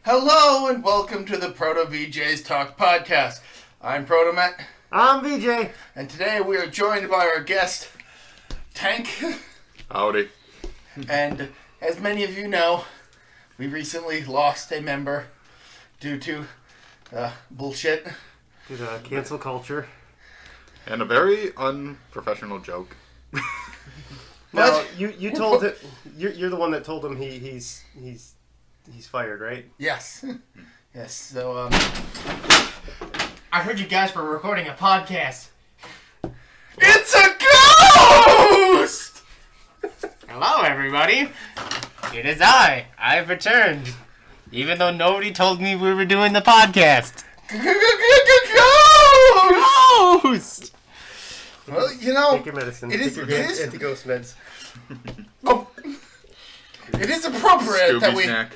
Hello and welcome to the VeeJay's Talk Podcast. I'm ProtoMet. I'm VeeJay. And today we are joined by our guest, Tank. Howdy. And as many of you know, we recently lost a member due to bullshit. Due to cancel culture. And a very unprofessional joke. No, you told it. You're the one that told him he's fired, right? Yes. Yes, so, I heard you guys were recording a podcast. It's a ghost! Hello, everybody. It is I. I've returned. Even though nobody told me we were doing the podcast. Ghost! Well, you know, Take your medicine. It is- Take your it is- anti-ghost meds. oh, it is appropriate Scooby that we... snack.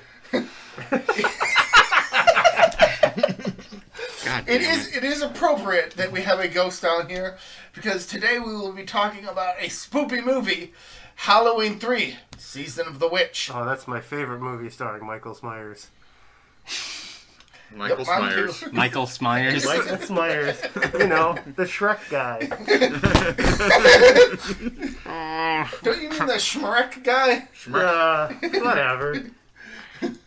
God It damn is appropriate that we have a ghost on here because today we will be talking about a spoopy movie, Halloween 3, Season of the Witch. Oh, that's my favorite movie starring Michael Myers. Michael Yep, mine Myers. too. Michael Myers. Michael Myers. You know, the Shrek guy. Don't you mean the Schmreck guy? Whatever.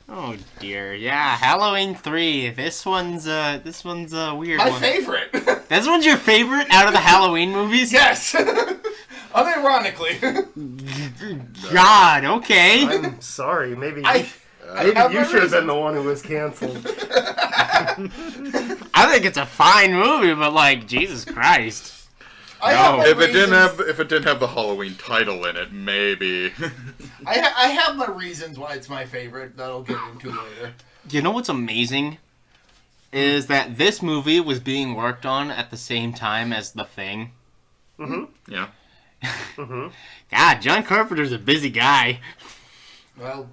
Oh dear. Yeah, Halloween 3. This one's a weird My one. favorite. This one's your favorite out of the Halloween movies? Yes. Unironically. God, okay. I'm sorry. Maybe I have you my should have been reasons. the one who was canceled. I think it's a fine movie, but like, Jesus Christ. I have my If it reasons. didn't have the Halloween title in it, maybe. I have my reasons why it's my favorite that I'll get into later. You know what's amazing? Is that this movie was being worked on at the same time as The Thing. Yeah. God, John Carpenter's a busy guy. Well,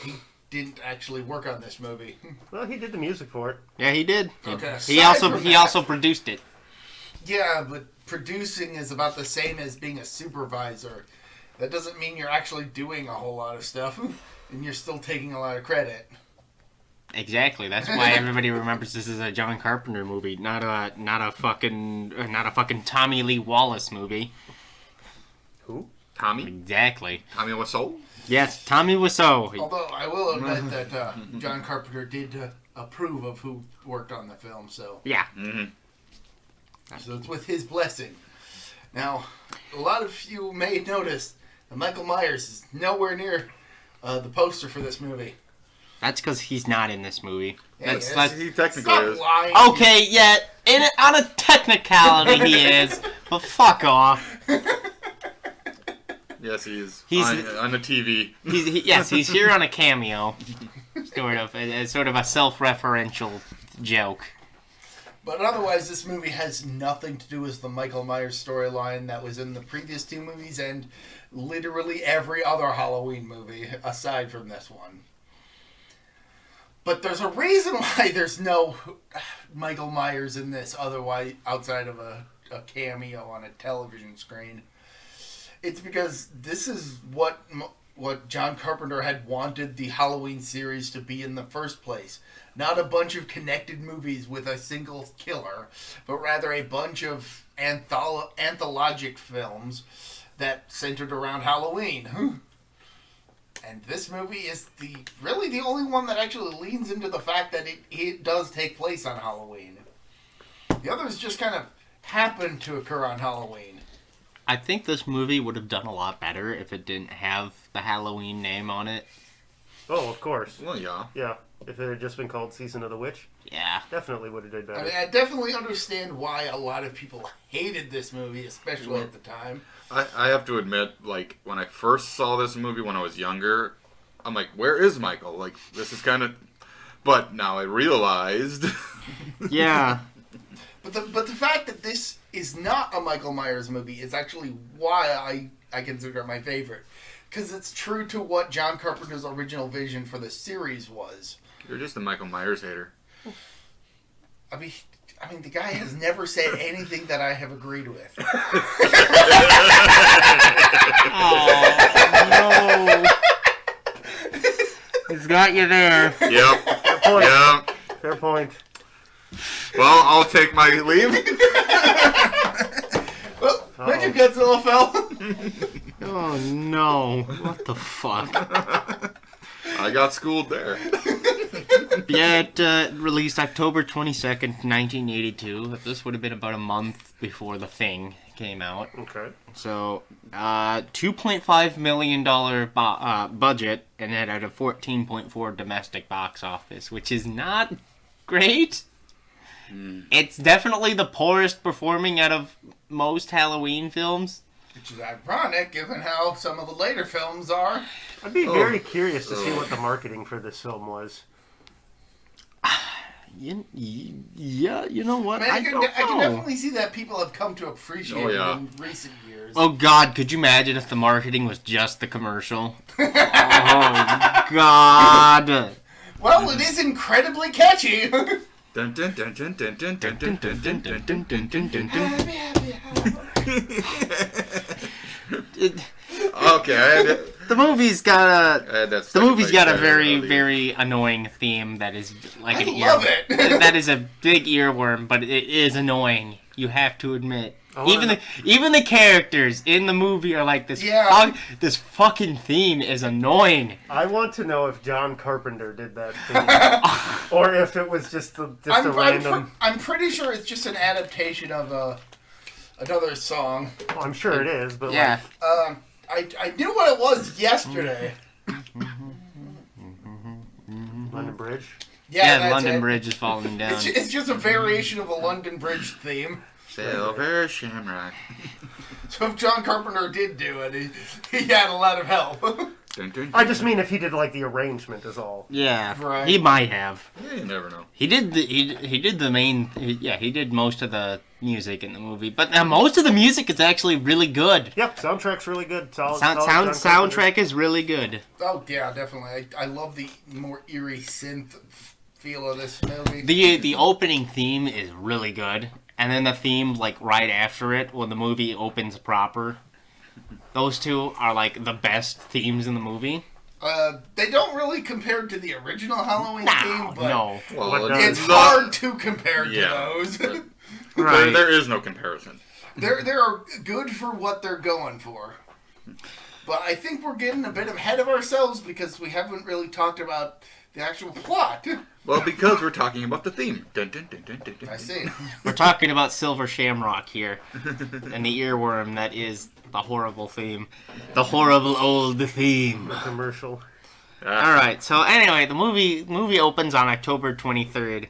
he didn't actually work on this movie. Well, he did the music for it. Yeah, he did. Okay, He aside from he that- also produced it. Yeah, but producing is about the same as being a supervisor. That doesn't mean you're actually doing a whole lot of stuff, and you're still taking a lot of credit. Exactly. That's why everybody remembers this is a John Carpenter movie, not a fucking Tommy Lee Wallace movie. Who? Tommy? Exactly. Tommy Wiseau? Yes, Tommy Wiseau. Although I will admit that John Carpenter did approve of who worked on the film, so Yeah. it's with his blessing. Now, a lot of you may notice that Michael Myers is nowhere near the poster for this movie. That's because he's not in this movie. Hey, He technically Stop is. lying. Okay, yeah, on a technicality he is, but fuck off. Yes, he is. He's- on the TV. He's here on a cameo, sort of a self-referential joke. But otherwise, this movie has nothing to do with the Michael Myers storyline that was in the previous two movies and literally every other Halloween movie aside from this one. But there's a reason why there's no Michael Myers in this otherwise outside of a cameo on a television screen. It's because this is what John Carpenter had wanted the Halloween series to be in the first place. Not a bunch of connected movies with a single killer, but rather a bunch of anthologic films that centered around Halloween. And this movie is really the only one that actually leans into the fact that it does take place on Halloween. The others just kind of happen to occur on Halloween. I think this movie would have done a lot better if it didn't have the Halloween name on it. Oh, of course. Well, yeah. Yeah. If it had just been called Season of the Witch, Yeah. definitely would have done better. I mean, I definitely understand why a lot of people hated this movie, especially at the time. I have to admit, like, when I first saw this movie when I was younger, I'm like, where is Michael? Like, this is kind of... But now I realized... Yeah. But the fact that this is not a Michael Myers movie is actually why I consider it my favorite. Because it's true to what John Carpenter's original vision for the series was. You're just a Michael Myers hater. I mean, the guy has never said anything that I have agreed with. Oh, no. It's got you there. Yep. Fair point. Yep. Fair point. Well, I'll take my leave. Well, thank you, Godzilla fell. Oh no! What the fuck? I got schooled there. Yeah, it released October 22nd, 1982. This would have been about a month before The Thing came out. Okay. So, $2.5 million budget, and it had a 14.4 domestic box office, which is not great. It's definitely the poorest performing out of most Halloween films. Which is ironic, given how some of the later films are. I'd be very curious to see what the marketing for this film was. Yeah, you know what? I don't can know. definitely see that people have come to appreciate it in recent years. Oh God, could you imagine if the marketing was just the commercial? Oh God. Well, it is incredibly catchy. Dun, dun, dun, dun, dun, dun, dun, dun, dun, dun, dun, dun, dun, dun, dun. Okay, The movie's got a very, earlier. very annoying theme that is like an love it. That is a big earworm, but it is annoying. You have to admit. Oh, Even the characters in the movie are like this. Yeah. This fucking theme is annoying. I want to know if John Carpenter did that thing, or if it was just a random. I'm pretty sure it's just an adaptation of another song. Well, I'm sure it is, but Yeah. I knew what it was yesterday. London Bridge. Yeah, The that's London it. Bridge is falling down. It's just a variation of a London Bridge theme. Silver Shamrock. So if John Carpenter did do it, he had a lot of help. Dun, dun, I just mean if he did like the arrangement is all. Yeah, Right. he might have. Yeah, you never know. He did the main. He did most of the music in the movie, but most of the music is actually really good. Yep, soundtrack's really good. Solid John Carpenter. Soundtrack is really good. Oh yeah, definitely. I love the more eerie synth feel of this movie. The opening theme is really good, and then the theme like right after it when the movie opens proper. Those two are like the best themes in the movie. They don't really compare to the original Halloween theme, but No. Well, it's hard to compare to Yeah. those. Right. There is no comparison. They're good for what they're going for. But I think we're getting a bit ahead of ourselves because we haven't really talked about the actual plot. Well, because we're talking about the theme. Dun, dun, dun, dun, dun, dun. I see. We're talking about Silver Shamrock here, and the earworm that is the horrible theme, the horrible old theme. Commercial. All right. So anyway, the movie opens on October 23rd.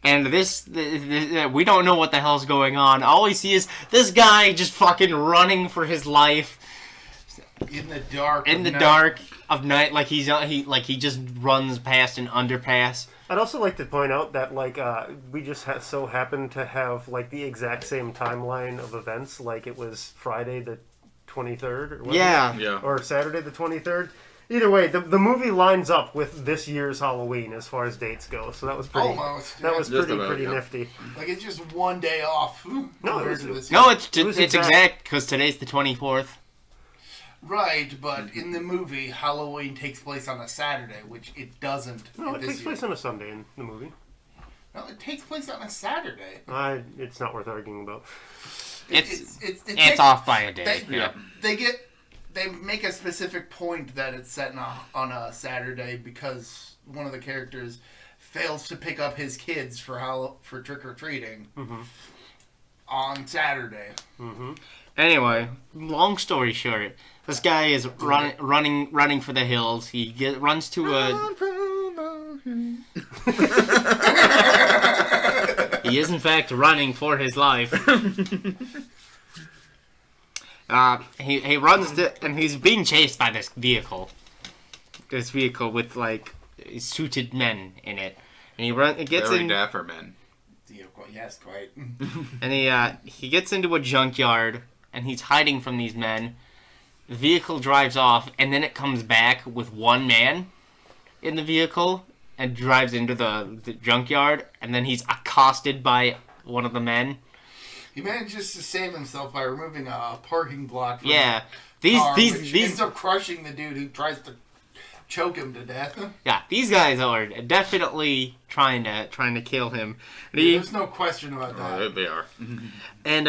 And this, we don't know what the hell's going on. All we see is this guy just fucking running for his life In the dark. in the dark of night, like he just runs past an underpass. I'd also like to point out that we just so happen to have like the exact same timeline of events. Like it was Friday the 23rd, or whatever. Yeah. Or Saturday the 23rd. Either way, the movie lines up with this year's Halloween as far as dates go. So that was pretty. Almost. That was Just pretty about, yeah. nifty. Like it's just one day off. compared was- to this No, year. it's was it's exact because today's the 24th. Right, but in the movie, Halloween takes place on a Saturday, which it doesn't. No, in it this takes year. place on a Sunday in the movie. No, it takes place on a Saturday. It's not worth arguing about. It's off by a day. They, Yeah. they make a specific point that it's set on a Saturday because one of the characters fails to pick up his kids for trick or treating on Saturday. Anyway, long story short, this guy is running for the hills. He runs to a. He is in fact running for his life. He runs and he's being chased by this vehicle. This vehicle with like suited men in it, and he gets Very in. dapper men. Yes, quite. And he gets into a junkyard, and he's hiding from these men. The vehicle drives off, and then it comes back with one man in the vehicle and drives into the junkyard, and then he's accosted by one of the men. He manages to save himself by removing a parking block from Yeah. the car, These ends up crushing the dude who tries to choke him to death. Yeah, these guys are definitely trying to kill him. And he- There's no question about that. They are. And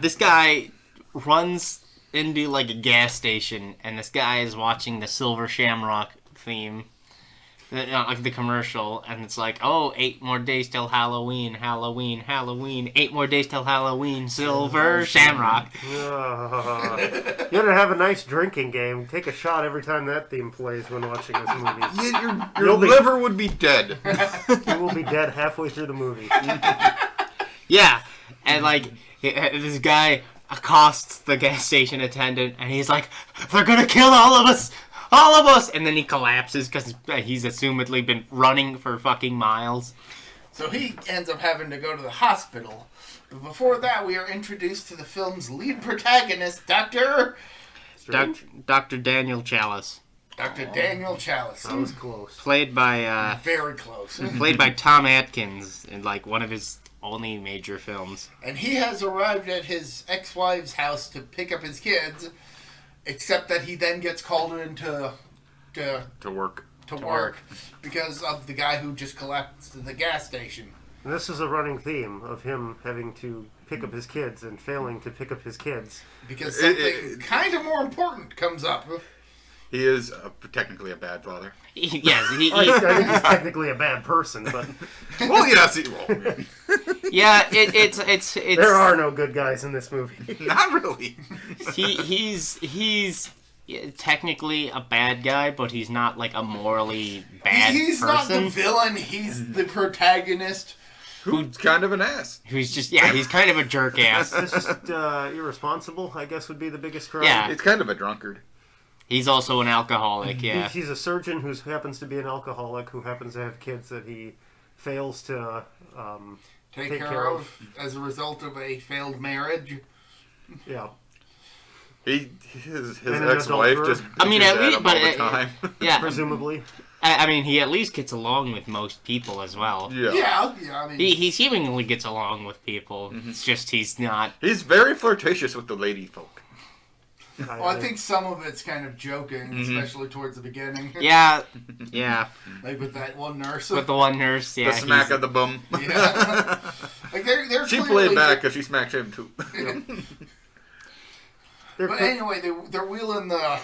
this guy runs into like a gas station, and this guy is watching the Silver Shamrock theme, like the commercial, and it's like, oh, 8 more days till Halloween, Halloween, Halloween, 8 more days till Halloween, Silver Shamrock. You gotta have a nice drinking game. Take a shot every time that theme plays when watching this movie. Your You'll be- liver would be dead. You will be dead halfway through the movie. Yeah, and like this guy accosts the gas station attendant, and he's like, "They're gonna kill all of us, all of us!" And then he collapses because he's assumedly been running for fucking miles. So he ends up having to go to the hospital. But before that, we are introduced to the film's lead protagonist, Dr. Dr. Daniel Chalice, Daniel Chalice. That was close. played by Very close. Tom Atkins in like one of his only major films. And he has arrived at his ex-wife's house to pick up his kids, except that he then gets called in to work. work because of the guy who just collapsed at the gas station. And this is a running theme of him having to pick up his kids and failing to pick up his kids. Because something kind of more important comes up. He is technically a bad father. Yes, I think he's technically a bad person, but Well, yes. yeah. It's there are no good guys in this movie. Not really. he's technically a bad guy, but he's not like a morally bad He's person. not the villain, he's the protagonist. Who's kind of an ass. Who's just he's kind of a jerk ass. It's just irresponsible, I guess, would be the biggest crime. Yeah. It's kind of a drunkard. He's also an alcoholic. Yeah. He's a surgeon who happens to be an alcoholic who happens to have kids that he fails to Take Take care care of as a result of a failed marriage. yeah. His And an ex-wife adulterer. just I mean, bitches at least- him but all the it- time. Yeah. Presumably. I mean, he at least gets along with most people as well. Yeah. Yeah, I mean, He seemingly gets along with people. Mm-hmm. It's just he's not. He's very flirtatious with the lady folk. well, I think some of it's kind of joking, especially towards the beginning. Yeah. Like with that one nurse. With the one nurse. Yeah. The smack he's- of the bum. Yeah. Like they're She clearly- played back because she smacked him too. But anyway, they're wheeling the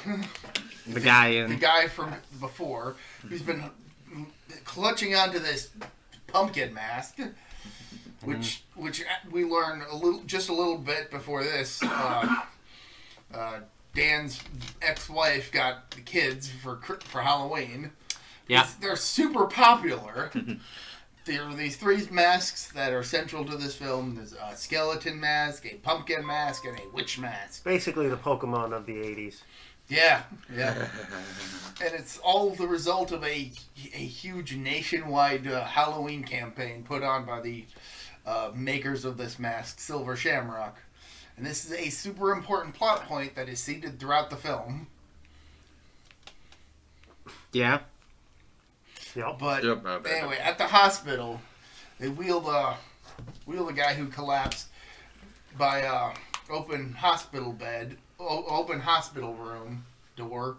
guy the in. guy from before who's been clutching onto this pumpkin mask, which we learn a little bit before this. Dan's ex-wife got the kids for Halloween. Yeah. They're super popular. There are these 3 masks that are central to this film. There's a skeleton mask, a pumpkin mask, and a witch mask. Basically the Pokemon of the 80s. Yeah. And it's all the result of a huge nationwide Halloween campaign put on by the makers of this mask, Silver Shamrock. And this is a super important plot point that is seeded throughout the film. Yeah. Yep. But Yep, anyway, at the hospital, they wheel the guy who collapsed by open hospital room door,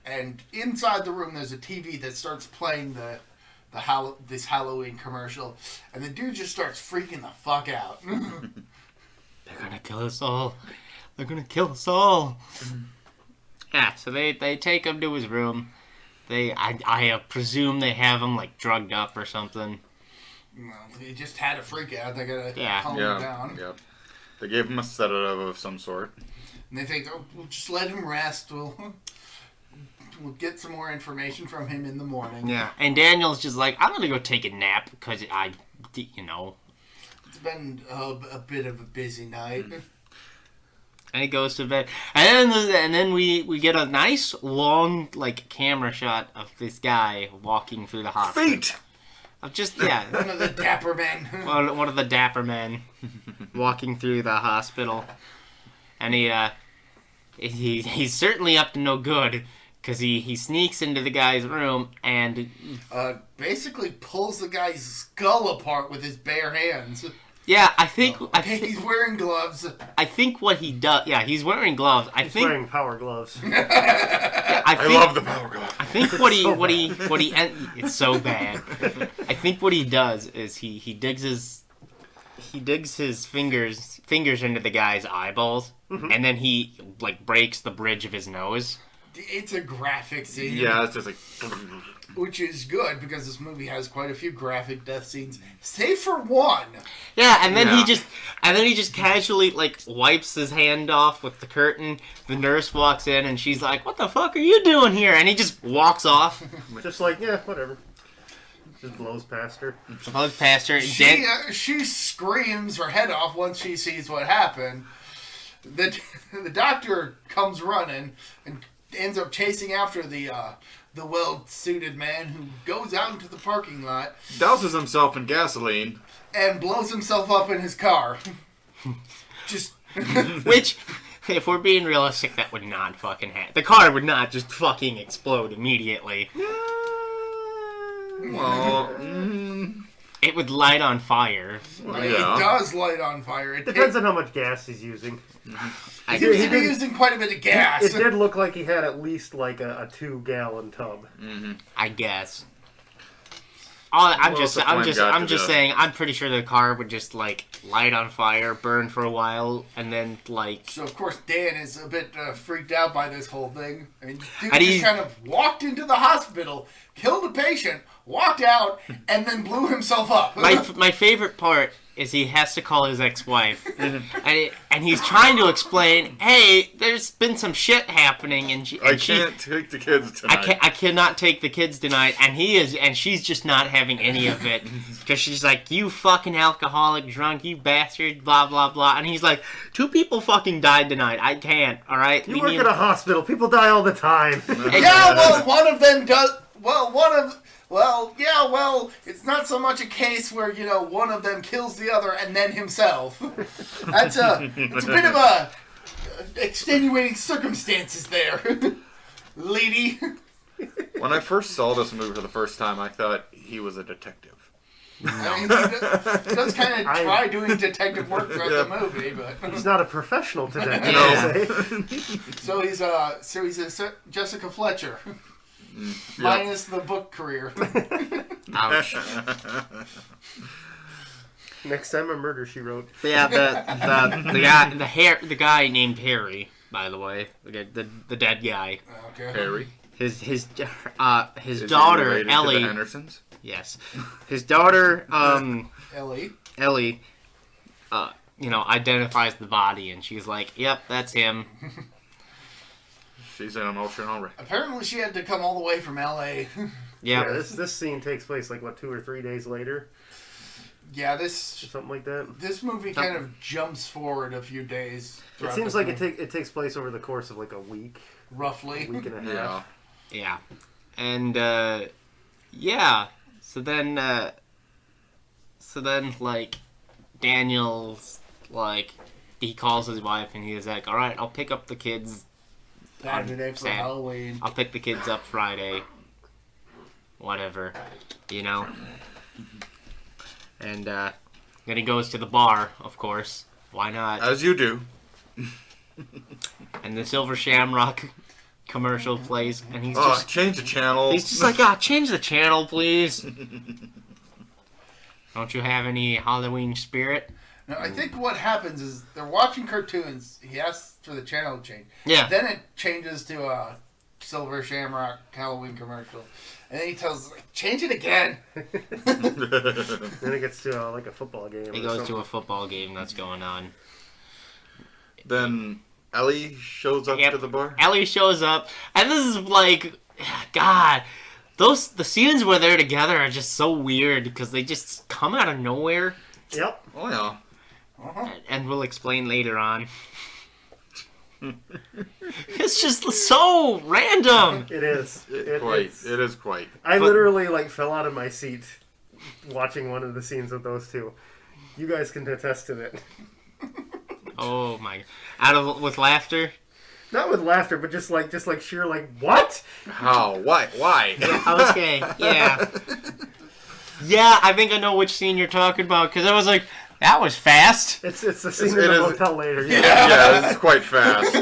and inside the room there's a TV that starts playing this Halloween commercial, and the dude just starts freaking the fuck out. They're gonna kill us all. They're gonna kill us all. Yeah, so they take him to his room. I presume they have him like drugged up or something. Well, he just had a freak out. They gotta Yeah. calm him down. Yeah. They gave him a sedative of some sort. And they think, we'll just let him rest. We'll get some more information from him in the morning. Yeah, and Daniel's just like, I'm gonna go take a nap because It's been a bit of a busy night. And he goes to bed, and then we get a nice long like camera shot of this guy walking through the hospital. Feet! Of just One of the dapper men. one of the dapper men walking through the hospital, and he's certainly up to no good because he sneaks into the guy's room and Basically pulls the guy's skull apart with his bare hands. Yeah, I think He's wearing gloves. I think what he does. Yeah, he's wearing gloves. He's wearing power gloves. I love the power glove. I think it's so bad. I think what he does is he digs his fingers into the guy's eyeballs, and then he like breaks the bridge of his nose. It's a graphic scene. Yeah, it's just like. Which is good because this movie has quite a few graphic death scenes, save for one. Yeah, and then he just casually like wipes his hand off with the curtain. The nurse walks in and she's like, "What the fuck are you doing here?" And he just walks off. Just like, yeah, whatever. Just blows past her. Blows past her. She screams her head off once she sees what happened. The doctor comes running and ends up chasing after the well-suited man, who goes out into the parking lot, Douses himself in gasoline, and blows himself up in his car. Just Which, if we're being realistic, that would not fucking happen. The car would not just fucking explode immediately. well, It would light on fire. It does light on fire. It Depends on how much gas he's using. He seems to be using quite a bit of gas. It did look like he had at least like a 2-gallon tub. I guess. I'm just saying. I'm pretty sure the car would just like light on fire, burn for a while, and then like. So of course Dan is a bit freaked out by this whole thing. I mean, dude And just kind of walked into the hospital, killed a patient, walked out, and then blew himself up. My favorite part is he has to call his ex-wife, and he's trying to explain, hey, there's been some shit happening, and I can't take the kids tonight. I cannot take the kids tonight, and she's just not having any of it, because she's like, you fucking alcoholic drunk, you bastard, blah blah blah, and he's like, 2 people fucking died tonight, I can't, all right? You work at a hospital, people die all the time. Yeah, well, one of them does. Well, it's not so much a case where, one of them kills the other and then himself. It's a bit of a extenuating circumstances there, lady. When I first saw this movie for the first time, I thought he was a detective. I mean, he does kind of try doing detective work throughout the movie, but He's not a professional detective. So he's a Jessica Fletcher. Minus the book career. Ouch. Next time a murder, she wrote. Yeah, the guy named Harry, by the way, the dead guy. Okay. Harry. His Is daughter he related Ellie. to the Hendersons? Yes, his daughter Ellie. identifies the body, and she's like, "Yep, that's him." She's an emotional wreck. Apparently, she had to come all the way from L.A. Yeah, this scene takes place like 2 or 3 days later. Yeah, Or something like that. This movie kind of jumps forward a few days. It seems like it takes place over the course of like a week, roughly. a week and a Yeah. half. Yeah, and so then like Daniel's like he calls his wife and he's like, "All right, I'll pick up the kids." Saturday for Halloween. I'll pick the kids up Friday. Whatever, And then he goes to the bar, of course. Why not? As you do. And the Silver Shamrock commercial plays, and he's just change the channel. he's just like, change the channel, please. Don't you have any Halloween spirit? Now, I think what happens is they're watching cartoons. He asks for the channel to change. Yeah. Then it changes to a Silver Shamrock Halloween commercial. And then he tells us, change it again. Then it gets to like a football game. He goes to a football game that's going on. Then Ellie shows up to the bar. Ellie shows up, and this is like, God, the scenes where they're together are just so weird because they just come out of nowhere. Yep. Oh yeah. And we'll explain later on. It's just so random. It is. It is quite. I literally like fell out of my seat watching one of the scenes with those two. You guys can attest to it. Oh my! With laughter. Not with laughter, but just like sheer like what? How? Why? Okay. Yeah. Yeah, I think I know which scene you're talking about because I was like, That was fast. It's the scene in the hotel later. Yeah. Yeah, this is quite fast.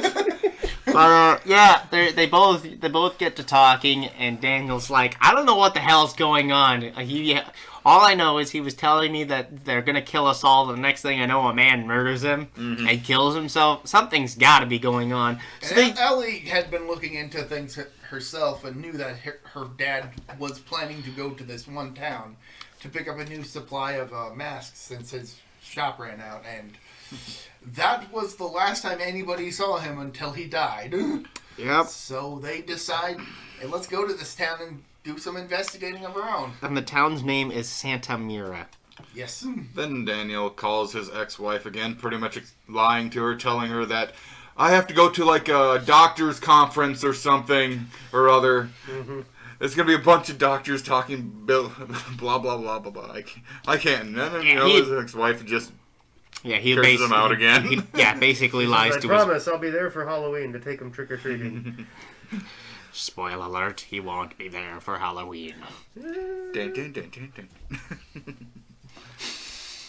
Yeah, they both get to talking, and Daniel's like, I don't know what the hell's going on. All I know is he was telling me that they're gonna kill us all. The next thing I know, a man murders him and kills himself. Something's got to be going on. So Ellie had been looking into things herself and knew that her dad was planning to go to this one town to pick up a new supply of masks since his shop ran out, and that was the last time anybody saw him until he died. Yep. So they decide, hey, let's go to this town and do some investigating of our own. And the town's name is Santa Mira. Yes. Then Daniel calls his ex-wife again, pretty much lying to her, telling her that I have to go to like a doctor's conference or something or other. There's gonna be a bunch of doctors talking blah blah blah blah blah. I can't. And then his ex-wife just he curses him out again. Basically lies to I promise I'll be there for Halloween to take him trick or treating. Spoiler alert: he won't be there for Halloween. Dun, dun, dun, dun, dun.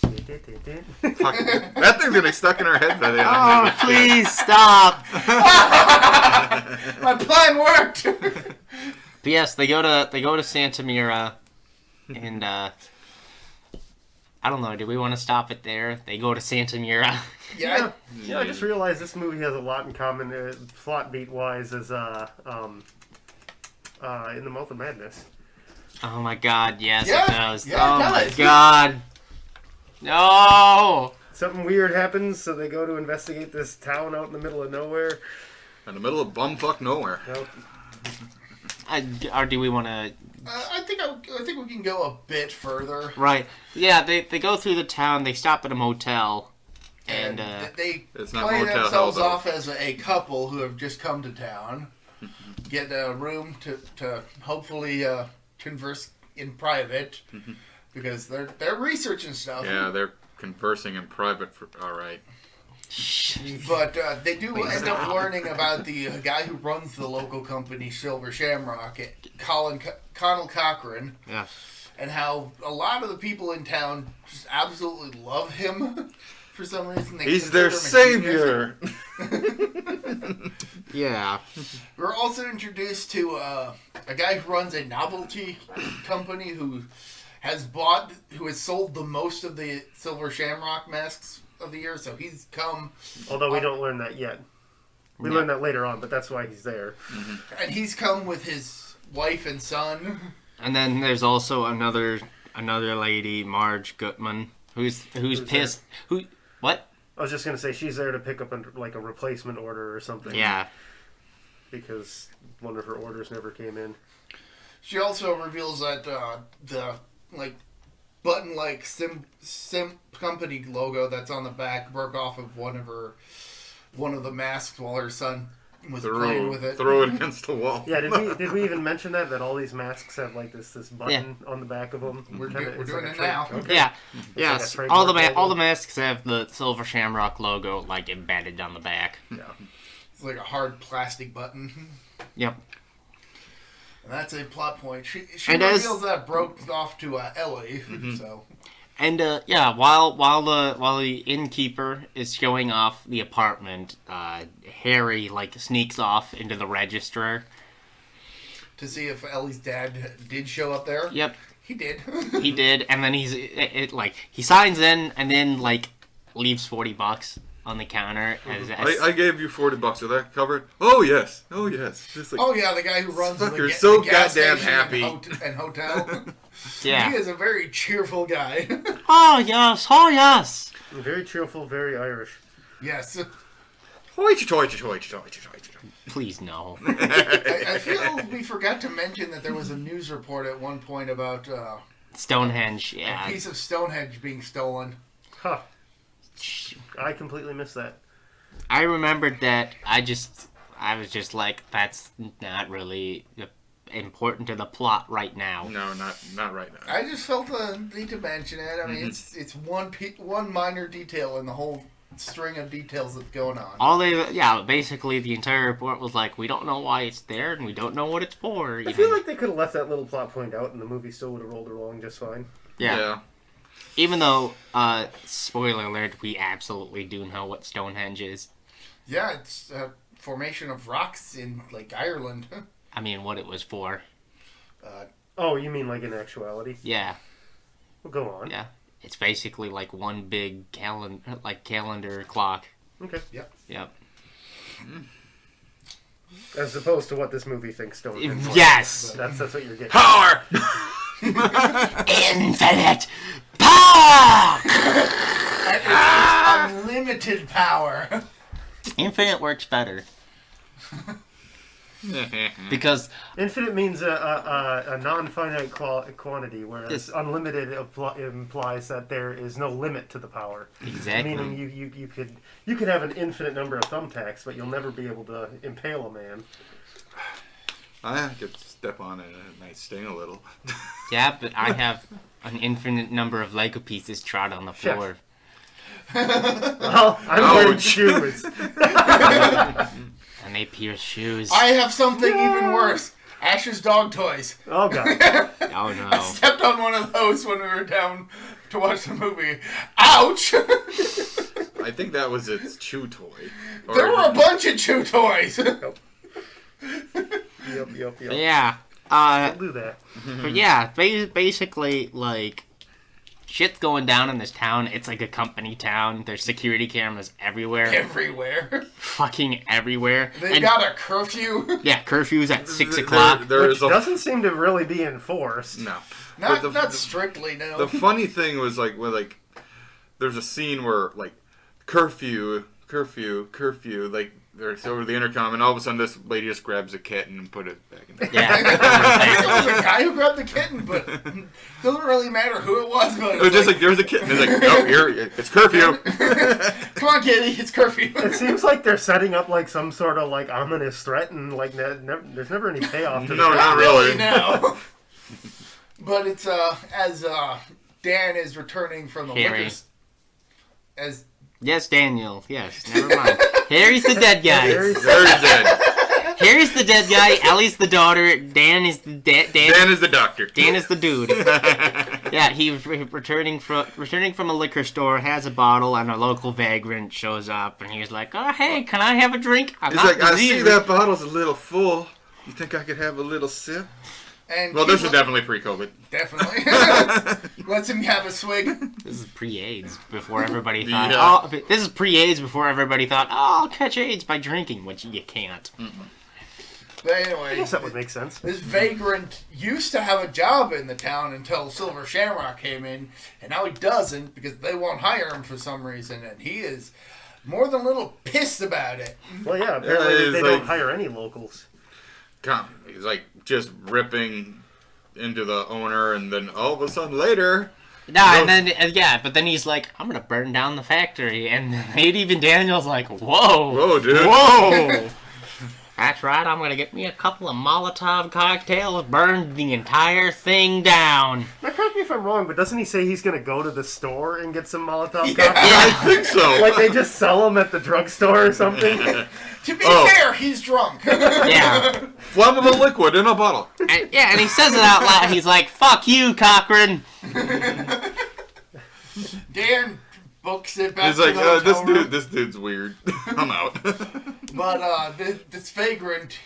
Fuck, that thing's gonna be stuck in her head by the end. Oh, please stop! My plan worked. But yes, they go to Santa Mira, and I don't know. Do we want to stop it there? They go to Santa Mira. Yeah. I just realized this movie has a lot in common, plot beat wise, as In the Mouth of Madness. Oh my God! Yes, Yeah, it does. yeah, Oh it my does. God! No! Something weird happens, so they go to investigate this town out in the middle of nowhere. In the middle of bumfuck nowhere. Nope. Or do we want to? I think we can go a bit further. Right. Yeah, they go through the town. They stop at a motel, and they It's not play Motel themselves Hell, though. off as a couple who have just come to town, get a room to hopefully converse in private, because they're researching stuff. Yeah, they're conversing in private. All right. But they do end up learning about the guy who runs the local company, Silver Shamrock, Connell Cochran, yeah. and how a lot of the people in town just absolutely love him. For some reason, He's their savior. Yeah. We're also introduced to a guy who runs a novelty company who has sold the most of the Silver Shamrock masks of the year. So he's come. Although we don't learn that yet. We learn that later on, but that's why he's there. And he's come with his wife and son. And then there's also another lady, Marge Gutman, who's pissed. What? I was just going to say she's there to pick up a replacement order or something. Yeah. Because one of her orders never came in. She also reveals that the button-like sim company logo that's on the back broke off of one of the masks while her son was playing with it. Throw it against the wall. Yeah, did we even mention that all these masks have this button on the back of them? We're doing it now. Okay. Yeah. It's Yes. like a all trademark the logo. masks have the Silver Shamrock logo embedded on the back. Yeah. It's like a hard plastic button. Yep. And that's a plot point. She And reveals that broke off to Ellie. So And while the innkeeper is showing off the apartment, Harry sneaks off into the register. to see if Ellie's dad did show up there. Yep, He did. he did, and then he signs in and then leaves $40 on the counter. I gave you $40. Did that cover it? Oh yes. Just like, Oh yeah, the guy who runs the, Fucker's so the gas goddamn station happy. and hotel. Yeah. He is a very cheerful guy. Oh yes. Very cheerful, very Irish. Yes. hoity. Please no. I feel we forgot to mention that there was a news report at one point about Stonehenge. a Yeah. piece of Stonehenge being stolen. Huh. I completely missed that. I remembered that. I was just like, that's not really important to the plot right now. No, not right now. I just felt the need to mention it. I mean, it's one minor detail in the whole string of details that's going on. Basically the entire report was like, we don't know why it's there and we don't know what it's for. I feel like they could have left that little plot point out and the movie still would have rolled along just fine. Yeah. Even though, spoiler alert, we absolutely do know what Stonehenge is. Yeah, it's a formation of rocks in, like, Ireland. I mean, what it was for. Oh, you mean like in actuality? Yeah. Well, go on. Yeah. It's basically like one big calendar clock. Okay. Yep. As opposed to what this movie thinks Stonehenge was. Yes! That's what you're getting. Power! Infinite power! It's unlimited power. Infinite works better. Because Infinite means a non-finite quantity, whereas Yes. unlimited implies that there is no limit to the power. exactly. Meaning you could have an infinite number of thumbtacks, but you'll never be able to impale a man. I could step on it and it might sting a little. Yeah, but I have an infinite number of Lego pieces trod on the floor. Well, I'm wearing Ouch. shoes. And they pierce shoes. I have something even worse. Ash's dog toys. Oh god. Oh I no. stepped on one of those when we were down to watch the movie. Ouch! I think that was its chew toy. Or- There were a bunch of chew toys. Yep. But yeah. Don't do that. But yeah, basically, like, shit's going down in this town. It's like a company town. There's security cameras everywhere. Everywhere. Fucking everywhere. They And, got a curfew. yeah, curfew's at 6 o'clock. There Which is a doesn't seem to really be enforced. no. Not, But not strictly, no. The funny thing was like there's a scene where like curfew, like there's over the intercom, and all of a sudden this lady just grabs a kitten and put it back in there. I think Yeah. it was a guy who grabbed the kitten, but it doesn't really matter who it was. But It was just like there's a kitten. It's like, no, here it's curfew. come on, kitty, it's curfew. It seems like they're setting up like some sort of like ominous threat, and like there's never any payoff to No, the not really. No. But it's as Dan is returning from the Harry. liquor as Yes, Daniel. Yes, never mind. Harry's the dead guy. Very Very dead. Harry's the dead guy. Ellie's the daughter. Dan is the Dan is the doctor. Dan is the dude. Yeah, he's returning from a liquor store, has a bottle, and a local vagrant shows up, and he's like, "Oh, hey, can I have a drink?" I'm He's not like, I see diseased." that bottle's a little full. You think I could have a little sip? and Well, he this was lo- definitely pre-COVID. definitely lets him have a swig. This is pre-AIDS before everybody thought. Yeah. Oh, this is pre-AIDS before everybody thought. Oh, I'll catch AIDS by drinking, which you can't. But I anyway, guess that would make sense. this vagrant used to have a job in the town until Silver Shamrock came in, and now he doesn't because they won't hire him for some reason, and he is more than a little pissed about it. Well, yeah. Apparently it's they like- don't hire any locals. Come, he's like just ripping into the owner, and then all of a sudden later, No, and then but then he's like, "I'm gonna burn down the factory," and even Daniel's like, "Whoa, whoa, dude. whoa." That's right. I'm gonna get me a couple of Molotov cocktails, burn the entire thing down. Now, correct me if I'm wrong, but doesn't he say he's gonna go to the store and get some Molotov Yeah. cocktails? I think so. Like they just sell them at the drugstore or something? To be Oh. fair, he's drunk. Yeah, Flammable liquid in a bottle. and he says it out loud. He's like, "Fuck you, Cochran." Dan books it back He's to like, the hotel room. this dude's weird. I'm out. But this vagrant,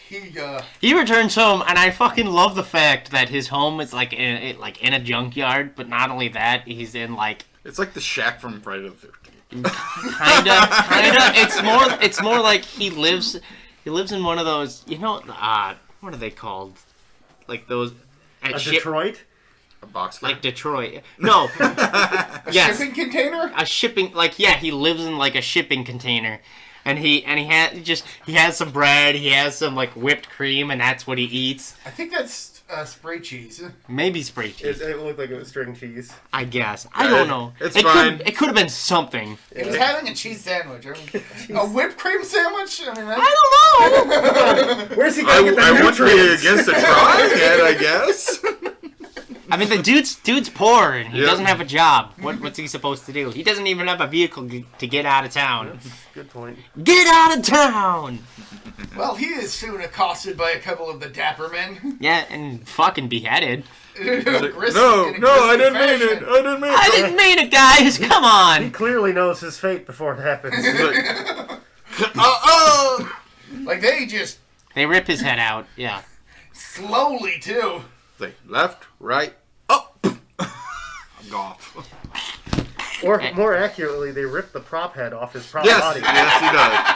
He returns home, and I fucking love the fact that his home is like in a junkyard. But not only that, he's in like It's like the shack from Friday the 13th. kinda. It's more like he lives in one of those. You know, what are they called? Like those at A ship, Detroit? A box. like Detroit. No. Yes. shipping container. A shipping, like, yeah, he lives in like a shipping container, and he has some bread, he has some like whipped cream, and that's what he eats. I think that's spray cheese. Maybe spray cheese, It looked like it was string cheese. I guess. I don't know. It's it fine. It could have been something. He was having a cheese sandwich. I mean, a whipped cream sandwich. I mean, that's... I don't know. Where's he I gonna get the wouldn't be nutrients? against a try yet, I guess. I mean, the dude's poor and he Yeah. doesn't have a job. What's he supposed to do? He doesn't even have a vehicle to get out of town. Good point. Get out of town! Well, he is soon accosted by a couple of the dapper men. Yeah, and fucking beheaded. Grissom No, in a no, I grisly didn't mean fashion. it. I didn't mean it. I didn't mean it, guys. Come He on. clearly knows his fate before it happens. He's like, Like, they just They rip his head out. Yeah. slowly, too. Like, left, right, up. I'm gone. Or more accurately, they rip the prop head off his prop Yes, body. yes, he does.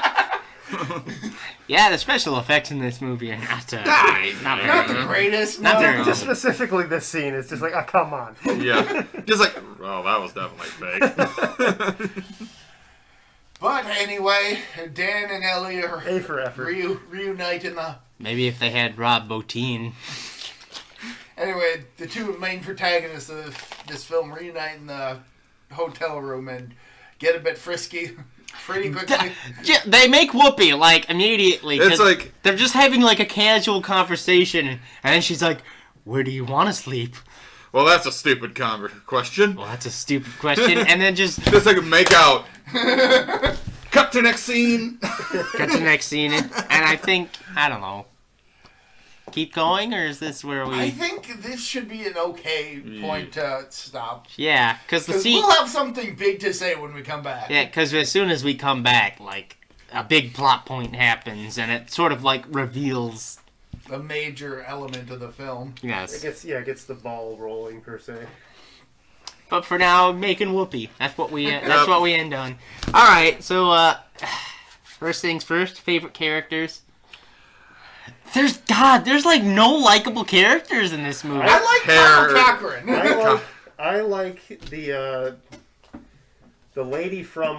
Yeah, the special effects in this movie are not Not the very. greatest. Not no. very Just specifically this scene, it's just like, oh, come on. Yeah, just like, oh, that was definitely fake. But anyway, Dan and Ellie are A for effort. reunite in the... Maybe if they had Rob Bottin. Anyway, the two main protagonists of this film reunite in the hotel room and get a bit frisky pretty quickly. Yeah, they make Whoopi, like, immediately. 'cause It's like- they're just having, like, a casual conversation, and then she's like, where do you want to sleep? Well, that's a stupid question. Well, that's a stupid question. And then just Just like a make out. Cut to next scene. cut to the next scene. And I think, I don't know. Keep going, or is this where I we... think this should be an okay point to stop. Yeah, because the Because scene... we'll have something big to say when we come back. Yeah, because as soon as we come back, like, a big plot point happens, and it sort of, like, reveals... A major element of the film. Yes. It gets the ball rolling, per se. But for now, making Whoopi. That's what we that's Yep. what we end on. Alright, so, first things first, favorite characters. There's like no likable characters in this movie. I like Hair. Carl Cochran. I like the lady from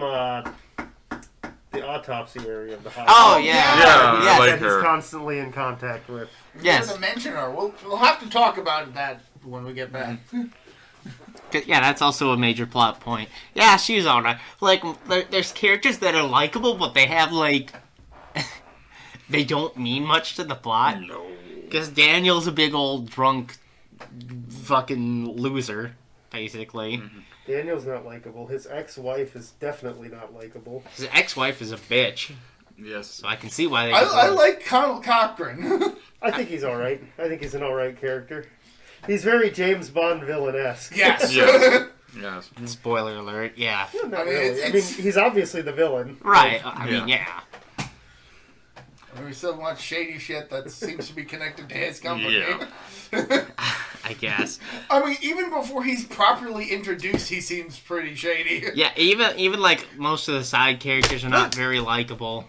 the autopsy area of the hospital. Oh, yeah. yeah. Yeah, I like that her. he's constantly in contact with. Yes. To mention her. We'll have to talk about that when we get back. Yeah, that's also a major plot point. Yeah, she's alright. Like, there's characters that are likable, but they have, like... they don't mean much to the plot. No. Because Daniel's a big old drunk fucking loser, basically. Mm-hmm. Daniel's not likable. His ex-wife is definitely not likable. His ex-wife is a bitch, Yes. so I can see why they... I like Carl Cochran. I think he's all right. I think he's an all right character. He's very James Bond villain-esque. Yes. Yes. Yes. Spoiler alert, yeah. Not I mean, really. it's- he's obviously the villain. Right, I mean, yeah. And we still want shady shit that seems to be connected to his company. Yeah. I guess. I mean, even before he's properly introduced, he seems pretty shady. Yeah, even like most of the side characters are not very likable.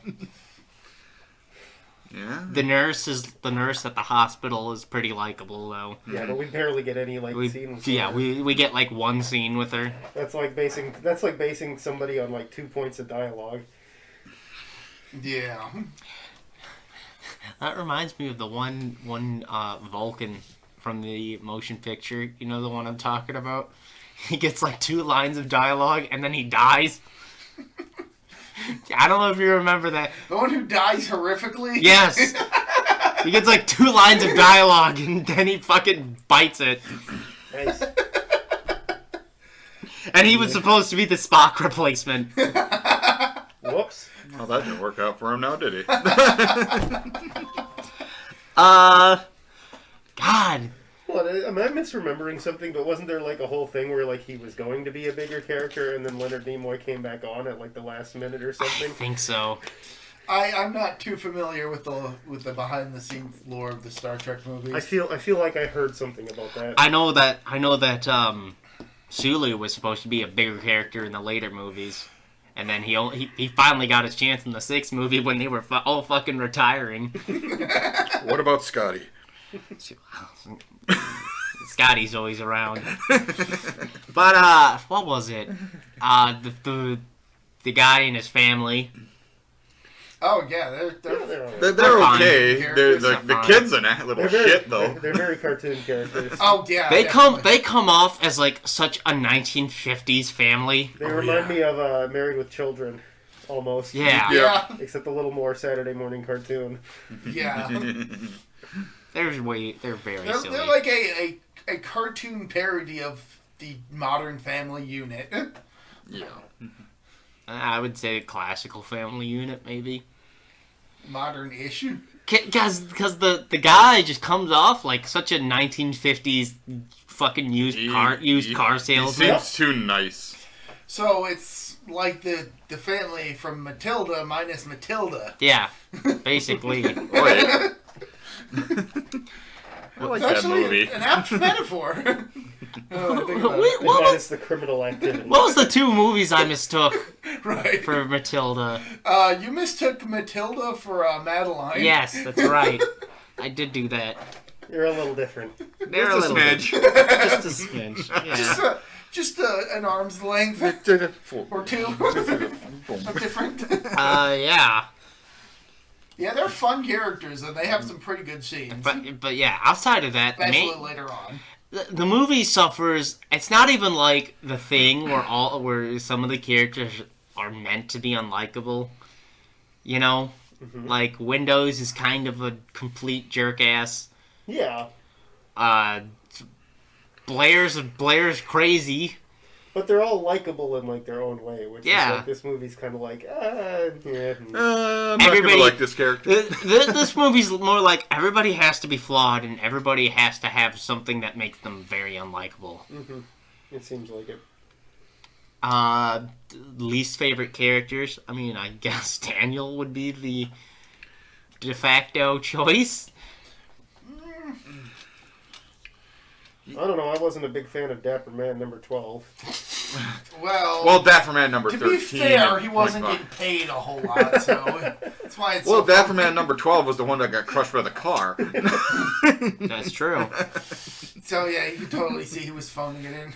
Yeah. The nurse at the hospital is pretty likable though. Yeah, but we barely get any scenes. with her. We get like one scene with her. That's like basing somebody on like 2 points of dialogue. Yeah. That reminds me of the one Vulcan from the motion picture. You know the one I'm talking about? He gets like 2 lines of dialogue and then he dies. I don't know if you remember that. The one who dies horrifically? Yes. He gets like 2 lines of dialogue and then he fucking bites it. Nice. And he was supposed to be the Spock replacement. Whoops. Well, that didn't work out for him now, did he? God. Well, I'm misremembering something, but wasn't there like a whole thing where like he was going to be a bigger character and then Leonard Nimoy came back on at like the last minute or I something? think so. I'm not too familiar with the behind the scenes lore of the Star Trek movies. I feel like I heard something about that. I know that Sulu was supposed to be a bigger character in the later movies. And then he finally got his chance in the 6th movie when they were all fucking retiring. What about Scotty? Scotty's always around. But what was it? The guy and his family. Oh yeah, they're Yeah, they're all right. They're fine. okay. They're They're the fine. kid's a little They're very, shit though. They're very cartoon characters. oh yeah. They definitely. come off as like such a 1950s family. They remind me of Married with Children, almost. Yeah. Yeah. Except a little more Saturday morning cartoon. Yeah. They're very silly. They're like a cartoon parody of the Modern Family unit. Yeah. I would say a classical family unit, maybe. Modern-ish. Because the guy just comes off like such a 1950s fucking used car salesman. He seems too nice. So it's like the family from Matilda minus Matilda. Yeah, basically. Oh, yeah. I like It's that actually movie. an apt metaphor. Minus the criminal activity. What was the two movies I mistook Right. for Matilda? You mistook Matilda for Madeline. Yes, that's right. I did do that. You're a little different. They're Just a little smidge. just a smidge. Yeah. Just an arm's length or two of different. Yeah. Yeah, they're fun characters and they have some pretty good scenes. But yeah, outside of that, Especially later on. the movie suffers. It's not even like The Thing where some of the characters are meant to be unlikable. You know, like Windows is kind of a complete jerk ass. Yeah. Blair's crazy. But they're all likable in like their own way, which is Yeah. like this movie's kind of like, yeah. I'm not Everybody- gonna like this character. This movie's more like everybody has to be flawed and everybody has to have something that makes them very unlikable. It seems like it. Least favorite characters. I mean, I guess Daniel would be the de facto choice. I don't know. I wasn't a big fan of Dapper Man number 12. Well, Dapper Man number to 13. be fair, he wasn't 25. getting paid a whole lot, so that's why it's Well, so Dapper fun. Man number 12 was the one that got crushed by the car. That's true. So yeah, you can totally see he was phoning it in.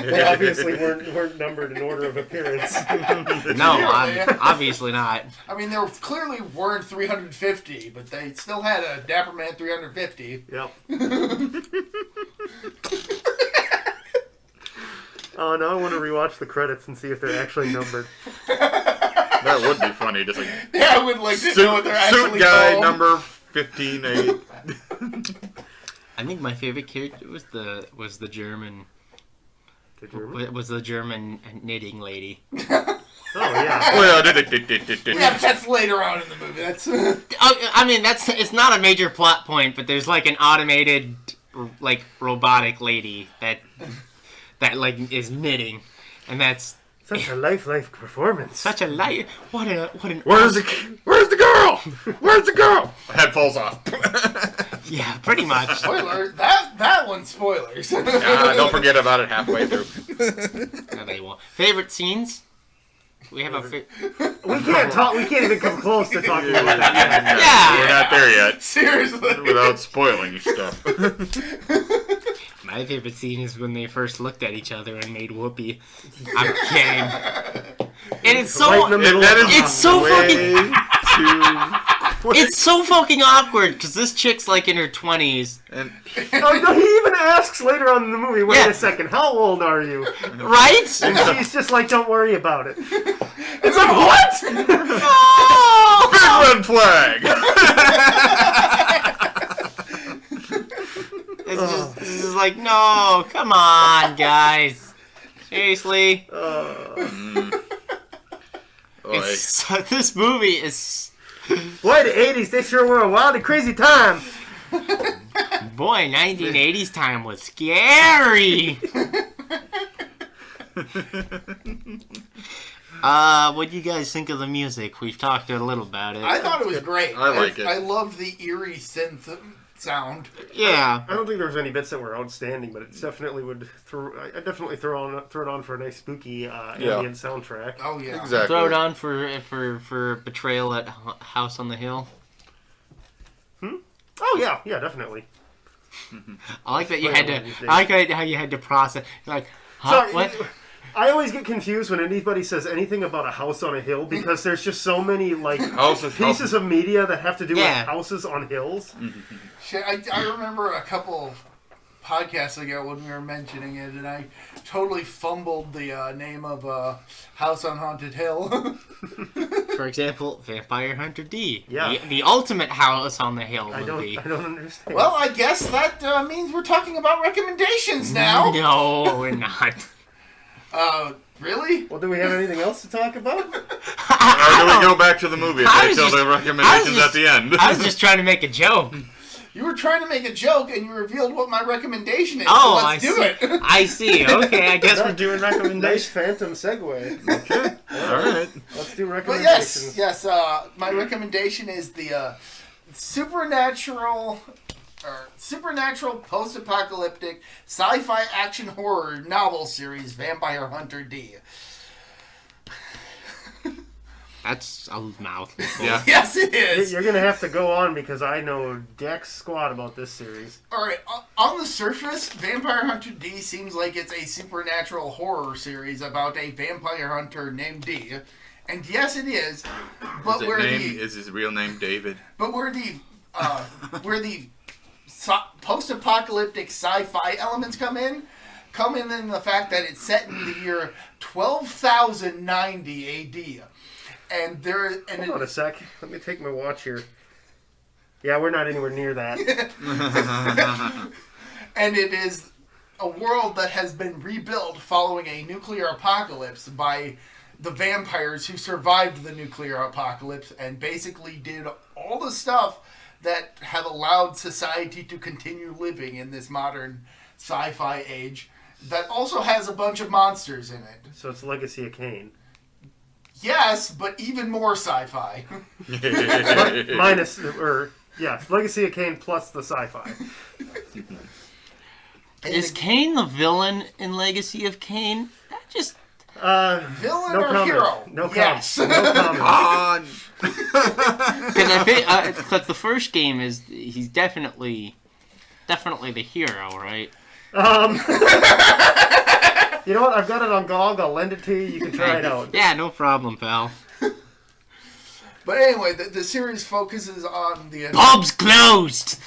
They obviously weren't numbered in order of appearance. No, Yeah. obviously not. I mean, there clearly weren't 350, but they still had a Dapper Man 350. Yep. Oh, now I want to rewatch the credits and see if they're actually numbered. That would be funny. Just like Yeah, I would like to know what they're actually suit guy called. number 15-8. I think my favorite character was the German. The German? Was the German knitting lady. Oh, yeah. Well, Yeah, but that's later on in the movie. That's I mean, it's not a major plot point, but there's like an automated, like robotic lady that like is knitting, and that's Such a lifelike performance. such a light. What an Where's the girl? Where's the girl? Head falls off. yeah, pretty much. spoiler. That one's spoilers. Don't forget about it halfway through. No, they won't. Favorite scenes? We have a We can't talk. We can't even come close to talking about that. Yeah. We're not there yet. Seriously. Without spoiling stuff. My favorite scene is when they first looked at each other and made whoopee. I'm kidding. And it's so Right in the middle That of is it's so way too. it's so fucking awkward because this chick's like in her 20s, And Oh, no, he even asks later on in the movie, wait Yeah. a second, how old are you? right? And she's just like, don't worry about it. It's like what? Oh! big red flag. It's just like, no, come on, guys. Seriously? This movie is... Boy, the 80s, they sure were a wild and crazy time. Boy, 1980s time was scary. What do you guys think of the music? We've talked a little about it. I thought it was great. I like it. I love the eerie synth sound. Yeah. I don't think there was any bits that were outstanding, but it definitely would I definitely throw it on for a nice spooky ambient soundtrack. Oh yeah. Exactly. Throw it on for Betrayal at House on the Hill. Oh yeah, definitely. I like that you had to. These days. I like how you had to process. Like, huh, Sorry, what? I always get confused when anybody says anything about a house on a hill because there's just so many like pieces of media that have to do with houses on hills. Shit, I remember a couple podcasts ago when we were mentioning it, and I totally fumbled the name of House on Haunted Hill. For example, Vampire Hunter D. Yeah. The ultimate House on the Hill movie. I don't understand. Well, I guess that means we're talking about recommendations now. No, we're not. Really? Well, do we have anything else to talk about? Or do we go back to the movie and I they was tell just- their recommendations at the end? I was just trying to make a joke. You were trying to make a joke, and you revealed what my recommendation is. Oh, so I let's do see. it. I see. Okay, I guess we're doing Nice recommendations. phantom segue. Okay. All right. Let's do But recommendations. yes. My recommendation is the supernatural post-apocalyptic sci-fi action horror novel series Vampire Hunter D. That's a mouthful. Yeah. Yes, it is. You're gonna have to go on because I know Dex squat about this series. All right. On the surface, Vampire Hunter D seems like it's a supernatural horror series about a vampire hunter named D, and yes, it is. But Is his real name David? where the post-apocalyptic sci-fi elements come in the fact that it's set in the year 12,090 AD. And Hold on a sec. Let me take my watch here. Yeah, we're not anywhere near that. and it is a world that has been rebuilt following a nuclear apocalypse by the vampires who survived the nuclear apocalypse and basically did all the stuff that have allowed society to continue living in this modern sci-fi age that also has a bunch of monsters in it. So it's Legacy of Kain. Yes, but even more sci-fi. Minus, Legacy of Kain plus the sci-fi. Is Kane the villain in Legacy of Kane? That just Villain No or comment. hero? No comment. Yes. No comment. On. because I think because the first game is he's definitely the hero, right? You know what? I've got it on GOG. I'll lend it to you. You can try it out. Yeah, no problem, pal. But anyway, the series focuses on the... Pub's closed.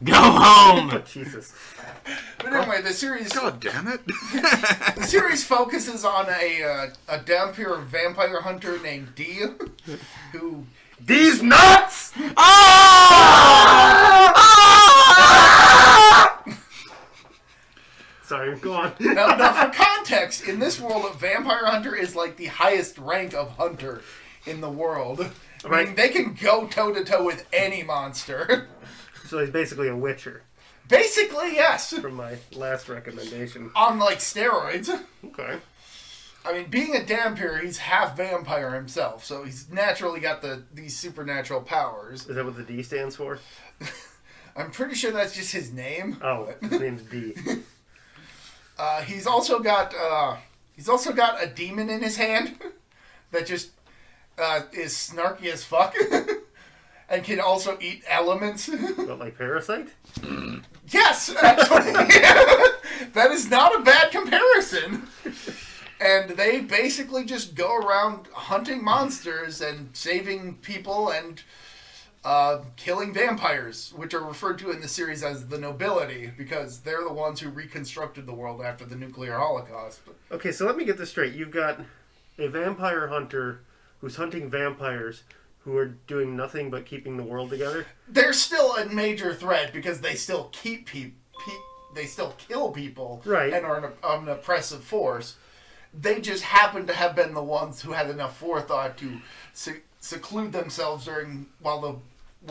Go home. Oh, Jesus. But anyway, the series God damn it. the series focuses on a Dhampir vampire hunter named D, who... These nuts! Sorry, go on. Now, for context, in this world, a vampire hunter is like the highest rank of hunter in the world. I mean, Right. they can go toe-to-toe with any monster. So he's basically a witcher Basically, yes. from my last recommendation. On, like, steroids. Okay. I mean, being a Dhampir, he's half vampire himself, so he's naturally got these supernatural powers. Is that what the D stands for? I'm pretty sure that's just his name. Oh, his name's D. He's also got a demon in his hand that just is snarky as fuck and can also eat elements. What, like Parasite? Yes, actually, that is not a bad comparison. And they basically just go around hunting monsters and saving people and killing vampires, which are referred to in the series as the nobility, because they're the ones who reconstructed the world after the nuclear holocaust. Okay, so let me get this straight. You've got a vampire hunter who's hunting vampires who are doing nothing but keeping the world together. They're still a major threat because they still they still kill people, Right. and are an oppressive force. They just happen to have been the ones who had enough forethought to seclude themselves while the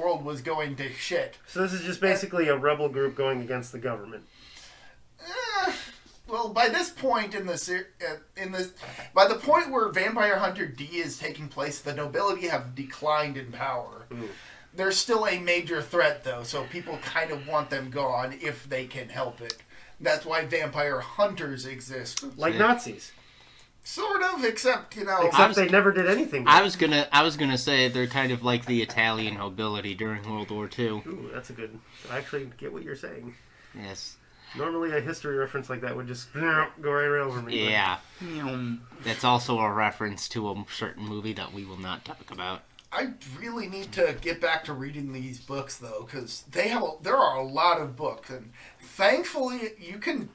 world was going to shit. So this is just basically a rebel group going against the government. Well, by this point by the point where Vampire Hunter D is taking place, the nobility have declined in power. They're still a major threat, though, so people kind of want them gone if they can help it. That's why vampire hunters exist. Like Nazis. Sort of, except, Except they never did anything. I was gonna say they're kind of like the Italian nobility during World War II. Ooh, that's a good... I actually get what you're saying. Yes. Normally a history reference like that would just go right over me. but- Yeah. That's also a reference to a certain movie that we will not talk about. I really need to get back to reading these books, though, because there are a lot of books, and thankfully you can...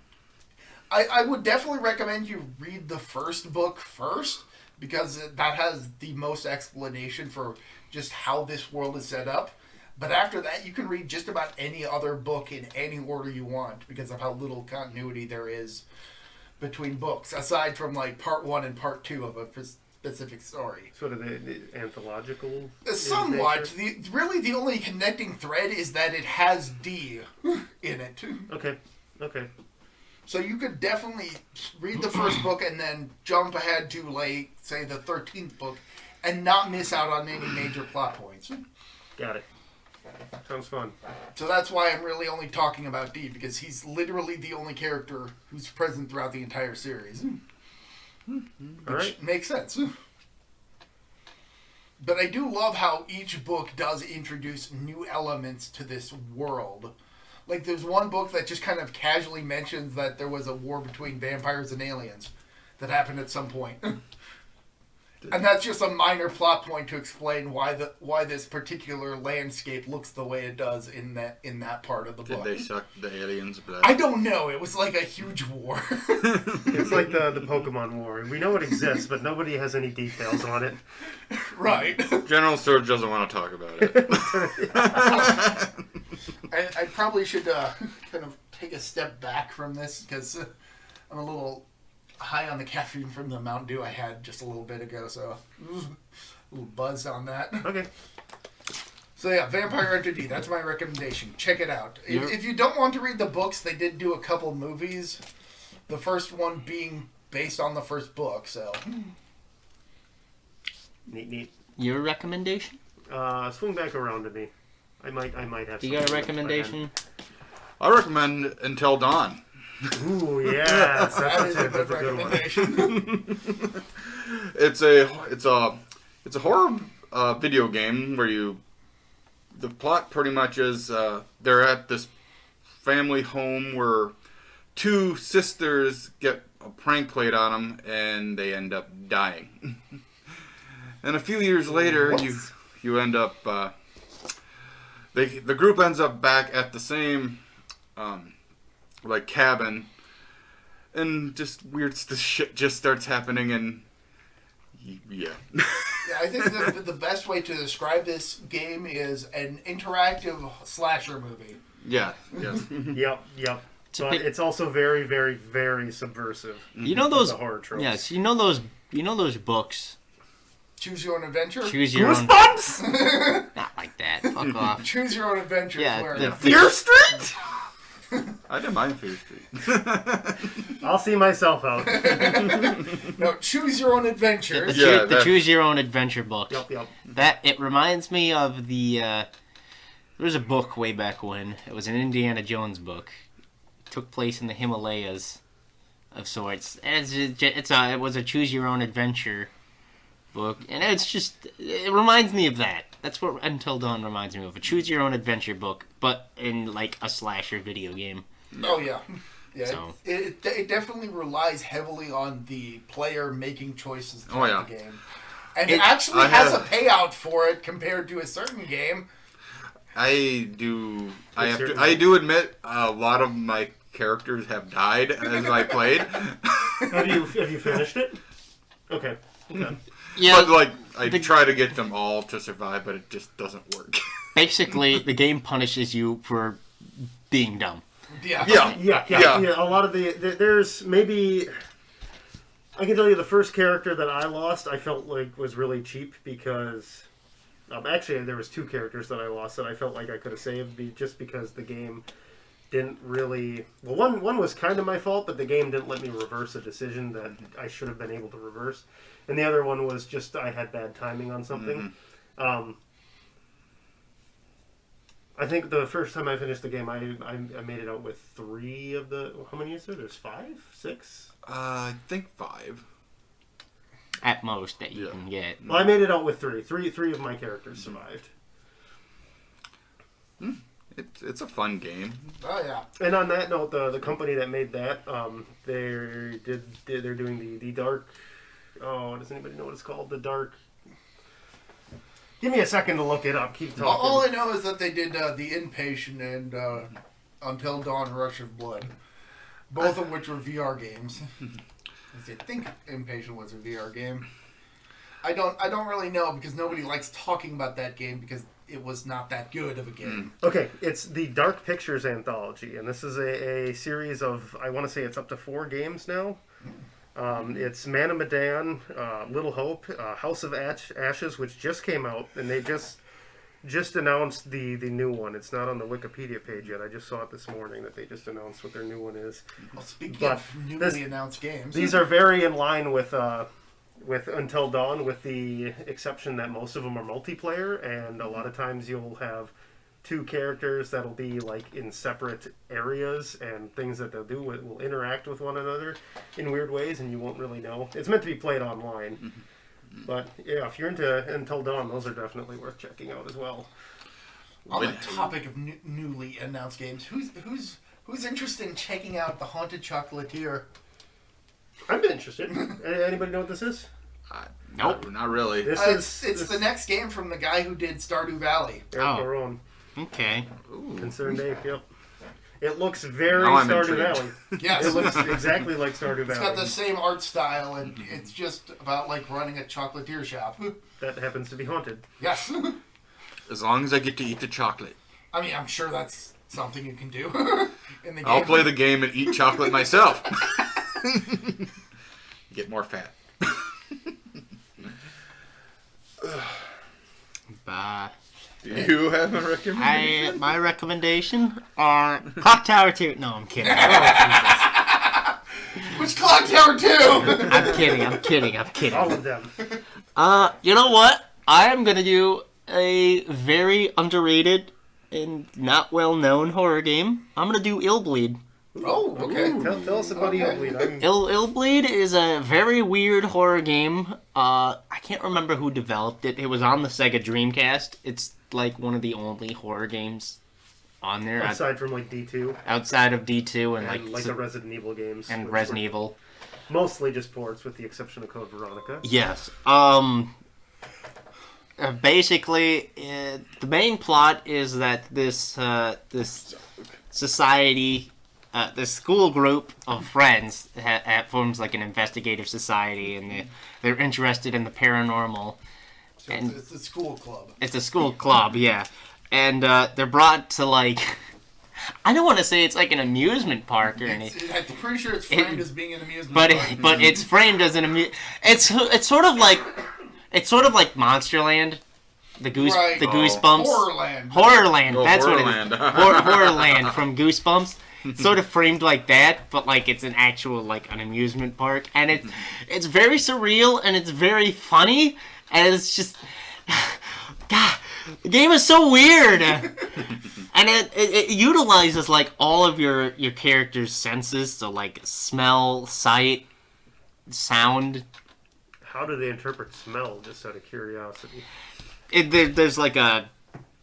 I would definitely recommend you read the first book first, because that has the most explanation for just how this world is set up. But after that, you can read just about any other book in any order you want, because of how little continuity there is between books, aside from like part 1 and part 2 of a specific story. Sort of the anthological. Somewhat. nature? Really, the only connecting thread is that it has D in it. Okay. So you could definitely read the first book and then jump ahead to, like, say, the 13th book and not miss out on any major plot points. Got it. Sounds fun. So that's why I'm really only talking about D, because he's literally the only character who's present throughout the entire series. All Which right. makes sense. But I do love how each book does introduce new elements to this world. Like, there's one book that just kind of casually mentions that there was a war between vampires and aliens that happened at some point. And that's just a minor plot point to explain why this particular landscape looks the way it does in that part of the Did book. they suck the aliens' blood? I don't know. It was like a huge war. It's like the Pokemon War. We know it exists, but nobody has any details on it. Right. General Surge doesn't want to talk about it. I probably should kind of take a step back from this because I'm a little high on the caffeine from the Mountain Dew I had just a little bit ago, so a little buzz on that. Okay. So yeah, Vampire Hunter D, that's my recommendation. Check it out. If you don't want to read the books, they did do a couple movies. The first one being based on the first book, so. Neat. Your recommendation? Swing back around to me. I might have. You got a something recommendation? I recommend Until Dawn. Ooh, yes, That is a good one. recommendation. It's a horror video game where the plot pretty much is they're at this family home where two sisters get a prank played on them and they end up dying. And a few years later, you end up the group ends up back at the same like cabin, and just weird shit just starts happening, and yeah. Yeah, I think the best way to describe this game is an interactive slasher movie. Yeah. Yep. But it's also very, very, very subversive. You know those The horror tropes. Yes, you know those books. Choose Your Own Adventure? Choose your own. Goosebumps! Not like that. Fuck off. Choose Your Own Adventure. Yeah, Where the- Fear Street? I didn't mind Fear Street. I'll see myself out. no, Choose Your Own Adventure. The Choose Your Own Adventure books. Yep. That it reminds me of the. There was a book way back when. It was an Indiana Jones book. It took place in the Himalayas, of sorts. And it was a Choose Your Own Adventure book, and it reminds me of that. That's what Until Dawn reminds me of. A Choose Your Own Adventure book, but in like a slasher video game. Oh, yeah. Yeah, So- it definitely relies heavily on the player making choices Oh, throughout yeah. the game. And It- it actually I has have- a payout for it compared to a certain game. I do admit a lot of my characters have died as I played. Have you finished it? Okay. Yeah, But like I try to get them all to survive, but it just doesn't work. basically, the game punishes you for being dumb. Yeah. Yeah. A lot of there's maybe I can tell you the first character that I lost I felt like was really cheap because actually there was two characters that I lost that I felt like I could have saved just because the game didn't really one was kind of my fault, but the game didn't let me reverse a decision that I should have been able to reverse, and the other one was just I had bad timing on something. I think the first time I finished the game, I made it out with 3 of the... How many is there? There's 5? 6? I think 5. At most that you Yeah. can get. Well, I made it out with 3. Three of my characters survived. It's a fun game. Oh, yeah. And on that note, the company that made that, they're doing the dark... Oh, does anybody know what it's called? The dark... Give me a second to look it up. Keep talking. All I know is that they did The Inpatient and Until Dawn Rush of Blood. Both of which were VR games. I think Inpatient was a VR game. I don't really know because nobody likes talking about that game because it was not that good of a game. Okay, it's the Dark Pictures Anthology, and this is a series of, I want to say it's up to 4 games now. It's Man of Medan, Little Hope, House of Ashes, which just came out, and they just announced the new one. It's not on the Wikipedia page yet. I just saw it this morning that they just announced what their new one is. Well, speaking of newly announced games, these are very in line with Until Dawn, with the exception that most of them are multiplayer, and a lot of times you'll have 2 characters that'll be like in separate areas, and things that they'll do will interact with one another in weird ways, and you won't really know. It's meant to be played online. But yeah, if you're into Until Dawn, those are definitely worth checking out as well. On the topic of newly announced games, who's interested in checking out The Haunted Chocolatier? I'm interested. Anybody know what this is? Nope, not really. It's the next game from the guy who did Stardew Valley. Eric Barone. Okay. Concerned Ape, yep. It looks very Now I'm Stardew intrigued. Valley. Yes. It looks exactly like Stardew Valley. It's got the same art style, and it's just about like running a chocolatier shop. That happens to be haunted. Yes. As long as I get to eat the chocolate. I mean, I'm sure that's something you can do in the game. I'll play the game and eat chocolate myself. Get more fat. Do you have a recommendation? My recommendation are Clock Tower 2. No, I'm kidding. Which Clock Tower 2? I'm kidding. All of them. You know what? I am gonna do a very underrated and not well known horror game. I'm gonna do Illbleed. Oh, okay. Tell us about Illbleed. Illbleed is a very weird horror game. I can't remember who developed it. It was on the Sega Dreamcast. It's like one of the only horror games on there. Aside from like D2. Outside of D2 and like the Resident Evil games. And Resident Evil. Mostly just ports with the exception of Code Veronica. Yes. Basically, the main plot is that this society, this school group of friends forms like an investigative society, and they're interested in the paranormal. So and it's a school club. It's a school club, yeah. And they're brought to like, I don't want to say it's like an amusement park or anything. I'm pretty sure it's framed as being an amusement park. But it's framed as an It's sort of like Monsterland, the Goosebumps. Horrorland. Horrorland. That's what it is. Horrorland. Horrorland from Goosebumps. It's sort of framed like that, but like it's an actual like an amusement park, and it's very surreal and it's very funny, and it's just, God, the game is so weird. And it utilizes like all of your character's senses, so like smell, sight, sound. How do they interpret smell? Just out of curiosity. There's like an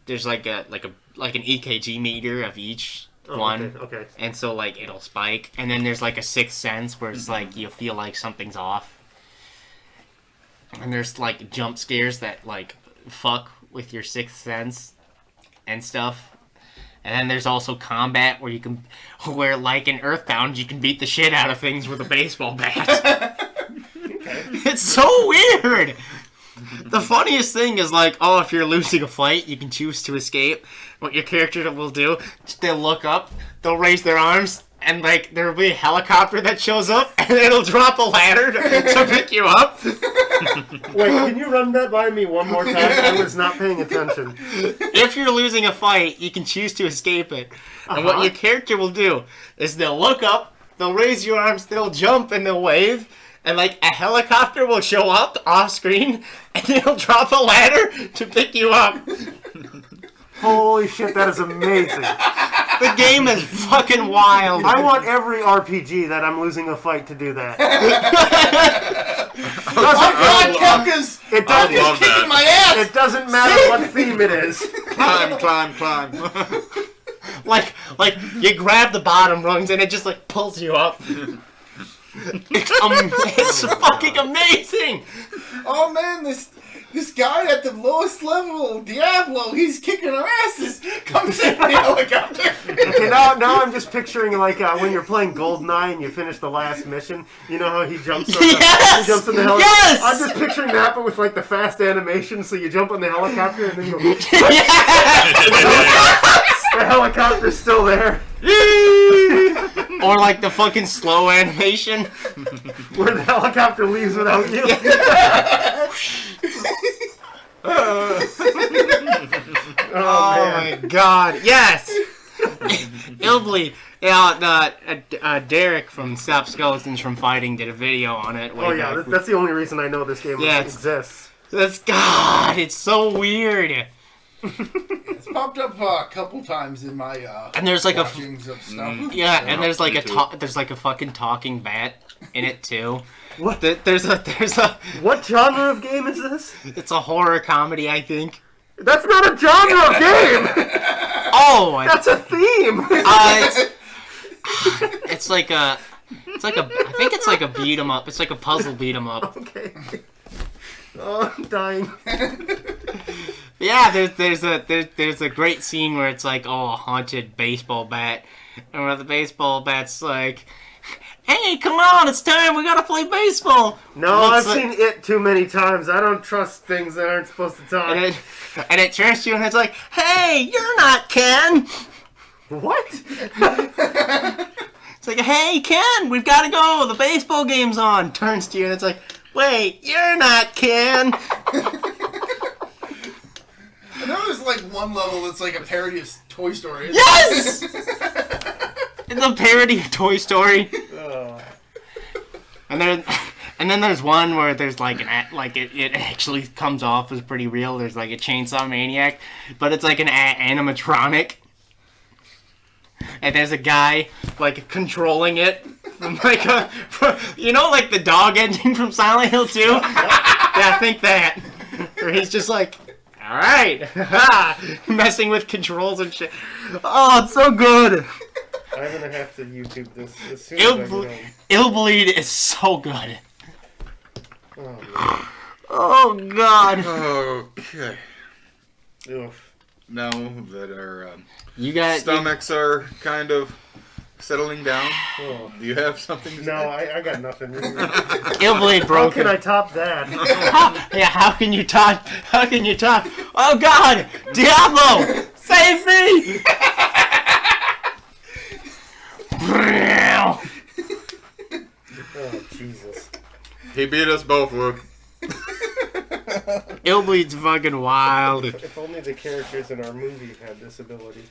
EKG meter of each one. Okay. And so like it'll spike, and then there's like a sixth sense where it's like you feel like something's off. And there's like jump scares that like fuck with your sixth sense and stuff. And then there's also combat where like in Earthbound you can beat the shit out of things with a baseball bat. It's so weird. The funniest thing is like, if you're losing a fight, you can choose to escape. What your character will do, they'll look up, they'll raise their arms, and like there'll be a helicopter that shows up, and it'll drop a ladder to pick you up. Wait, can you run that by me one more time? I was not paying attention. If you're losing a fight, you can choose to escape it. And what your character will do is they'll look up, they'll raise your arms, they'll jump, and they'll wave. And like a helicopter will show up off screen, and it'll drop a ladder to pick you up. Holy shit, that is amazing. The game is fucking wild. I want every RPG that I'm losing a fight to do that. Kefka's kicking my ass! It doesn't matter what theme it is. Climb. Like you grab the bottom rungs and it just like pulls you up. It's fucking amazing. Oh man, this this guy at the lowest level, Diablo, he's kicking our asses, comes in the helicopter. Okay, now I'm just picturing like when you're playing GoldenEye and you finish the last mission. You know how he jumps on Yes! he jumps in the helicopter? Yes! I'm just picturing that, but with like the fast animation, so you jump on the helicopter and then you go... The helicopter's still there. Or like the fucking slow animation. Where the helicopter leaves without you. Oh my god, yes! Illbleed. Yeah, Derek from Stop Skeletons from Fighting did a video on it. Oh yeah, that's the only reason I know this game exists. God, it's so weird. It's popped up a couple times in my And there's like watchings of stuff. yeah, and there's like there's like a fucking talking bat in it too. What? There's a What genre of game is this? it's a horror comedy, I think. That's not a genre of game! Oh, That's a theme! it's like a I think it's like a beat 'em up. It's like a puzzle beat 'em up. Okay. Oh, I'm dying. Yeah, there's a great scene where it's like, oh, a haunted baseball bat, and where the baseball bat's like, hey, come on, it's time, we gotta play baseball. No, I've seen it too many times. I don't trust things that aren't supposed to talk. And it turns to you and it's like, hey, you're not Ken. What? It's like, hey, Ken, we've gotta go, the baseball game's on. Turns to you and it's like, wait, you're not Ken. I know there's like one level that's like a parody of Toy Story. Yes! It's a parody of Toy Story. Oh. And then there's one where there's like it actually comes off as pretty real. There's like a chainsaw maniac, but it's like an animatronic. And there's a guy like controlling it from like like the dog ending from Silent Hill 2. Yeah, I think that. Where he's just like, all right, messing with controls and shit. Oh, it's so good. I'm gonna have to YouTube this as soon as I get home. Illbleed is so good. Oh, man. Oh God. Okay. Oof. Now that our You stomachs are kind of settling down, Oh. do you have something to No, say? I got nothing. Illbleed How broken. can I top that? Yeah, how can you talk? How can you talk? Oh God, Diablo, save me! Oh, Jesus. He beat us both, Luke. Illbleed's fucking wild. If only the characters in our movie had this ability.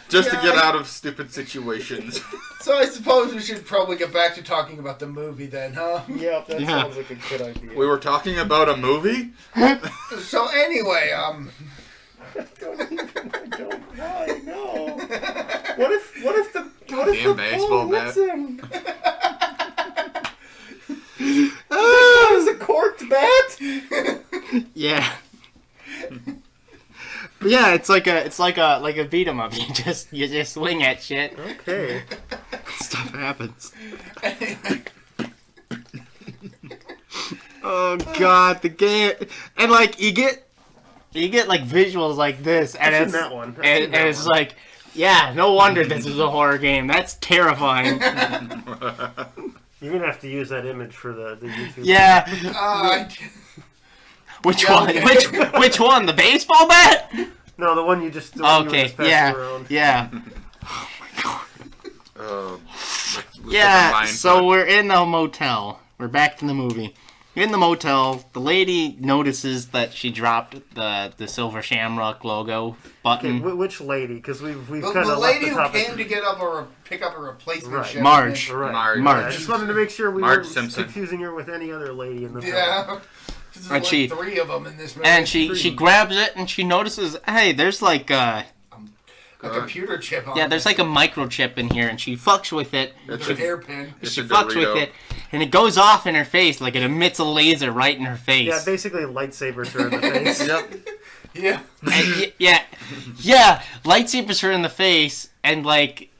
Just to get out of stupid situations. So I suppose we should probably get back to talking about the movie then, huh? Yep, that Yeah. sounds like a good idea. We were talking about a movie? So anyway, I don't why, no. What if the Damn baseball ball bat. hits him? What is a corked bat? Yeah. But yeah, it's like a beat 'em up. You just swing at shit. Okay. Stuff happens. Oh God, the game, and like you get like visuals like this, and I've it's seen that one. I've and seen that it's one. like, yeah, no wonder this is a horror game. That's terrifying. You're gonna have to use that image for the YouTube. Yeah. Which Yeah, one? okay. Which one? The baseball bat? No, the one you just. The one you were Okay. just passing Yeah. around. Yeah. Yeah. Mind So fuck. we're in the motel. We're back to the movie. In the motel, the lady notices that she dropped the silver shamrock logo Okay, button. which lady? Because we've the kind of left lady the who topic. came to get pick up a replacement Right. ship. Marge. Right. Marge. Marge. I just wanted to make sure we Marge weren't Simpson. confusing her with any other lady in the film. Yeah. There's And like she- 3 of them in this movie. And she grabs it and she notices, hey, there's like a computer chip on there's like a microchip in here, and she fucks with it. with It's an a- hairpin. It's She a fucks Dorito. with it, and it goes off in her face, like it emits a laser right in her face. Yeah, basically lightsabers her in the face. Yep. Yeah. And lightsabers her in the face, and like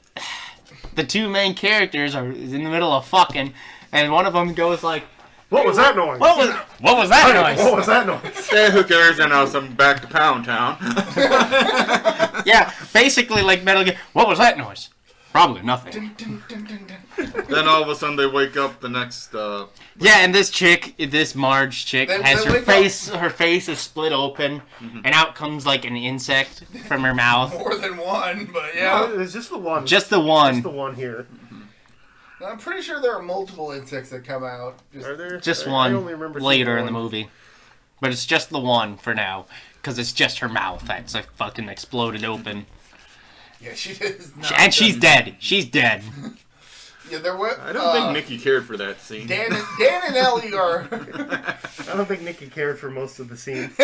the two main characters are in the middle of fucking, and one of them goes like, What was that noise? What was that noise? What was that noise? Hey, who cares? I know some back to Pound Town. Yeah, basically like Metal Gear. What was that noise? Probably nothing. Dun, dun, dun, dun, dun. Then all of a sudden they wake up the next. Yeah, and this Marge chick has her face is split open, and out comes like an insect from her mouth. More than one, but yeah. It's just the one. Just the one. Just the one here. I'm pretty sure there are multiple insects that come out. Are there? Just I one only remember later seeing in the one. movie. But it's just the one for now. Because it's just her mouth that's like fucking exploded open. Yeah, she is not. And she's dead. She's dead. Yeah, there were. I don't think Nikki cared for that scene. Dan and Ellie are. I don't think Nikki cared for most of the scenes.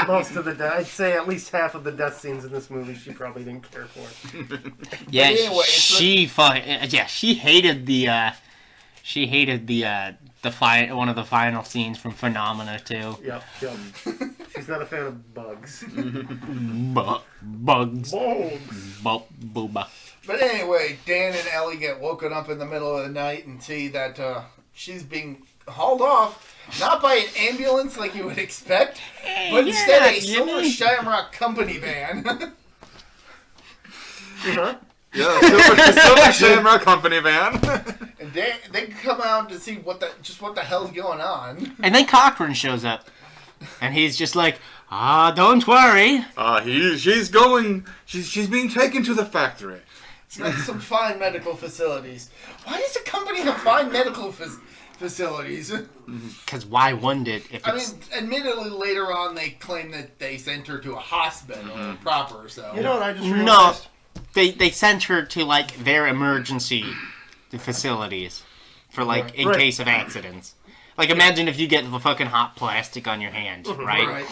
Most of the I'd say at least half of the death scenes in this movie she probably didn't care for. Yeah, anyway, she hated one of the final scenes from Phenomena too. Yep. She's not a fan of bugs. Bugs. Booba. But anyway, Dan and Ellie get woken up in the middle of the night and see that she's being hauled off, not by an ambulance like you would expect, but instead a Silver Shamrock Company van. Huh? Yeah, Silver Shamrock Company van. And they come out to see what the hell's going on. And then Cochran shows up, and he's just like, don't worry. She's being taken to the factory. It's got some fine medical facilities. Why does a company have fine medical facilities? Because why wouldn't it? If I it's... mean, admittedly, later on they claim that they sent her to a hospital proper. So You know what I just realized? No, they sent her to like their emergency facilities for like in Right. case of accidents. Like imagine if you get the fucking hot plastic on your hand, right? Right?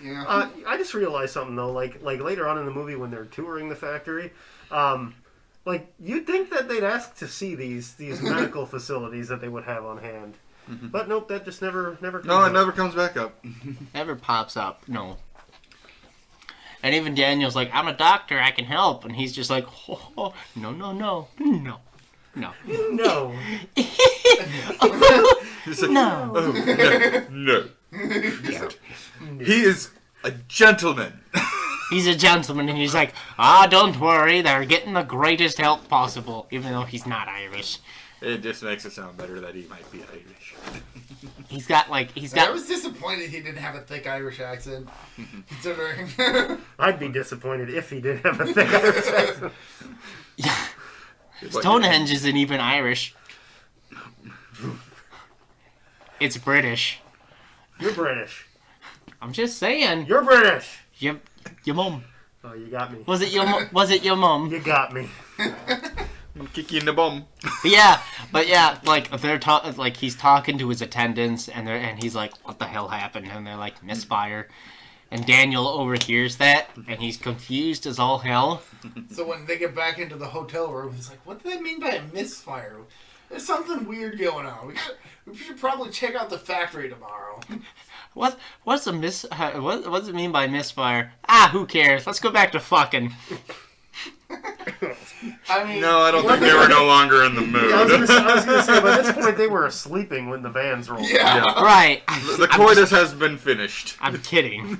Yeah. I just realized something though. Like later on in the movie when they're touring the factory, like you'd think that they'd ask to see these medical facilities that they would have on hand, but nope, that just never comes No, it up. never comes back up. Never pops up. No. And even Daniel's like, I'm a doctor, I can help, and he's just like, oh, no. No. He's like, No. Oh, no. He is a gentleman. He's a gentleman, and he's like, don't worry, they're getting the greatest help possible, even though he's not Irish. It just makes it sound better that he might be Irish. I was disappointed he didn't have a thick Irish accent, considering. I'd be disappointed if he did have a thick Irish accent. Stonehenge isn't even Irish. It's British. You're British. I'm just saying. You're British. Your mum. Oh, you got me. Was it your mum? You got me. Kick you in the bum. But yeah, like like he's talking to his attendants, and he's like, "What the hell happened?" And they're like, "Misfire." And Daniel overhears that, and he's confused as all hell. So when they get back into the hotel room, he's like, "What do they mean by a misfire? There's something weird going on. We should probably check out the factory tomorrow." What's a what does it mean by misfire? Who cares? Let's go back to fucking. I mean, No, I don't think they were no longer in the mood. I was gonna say by this point they were sleeping when the vans rolled. yeah. Right. The coitus has been finished. I'm kidding.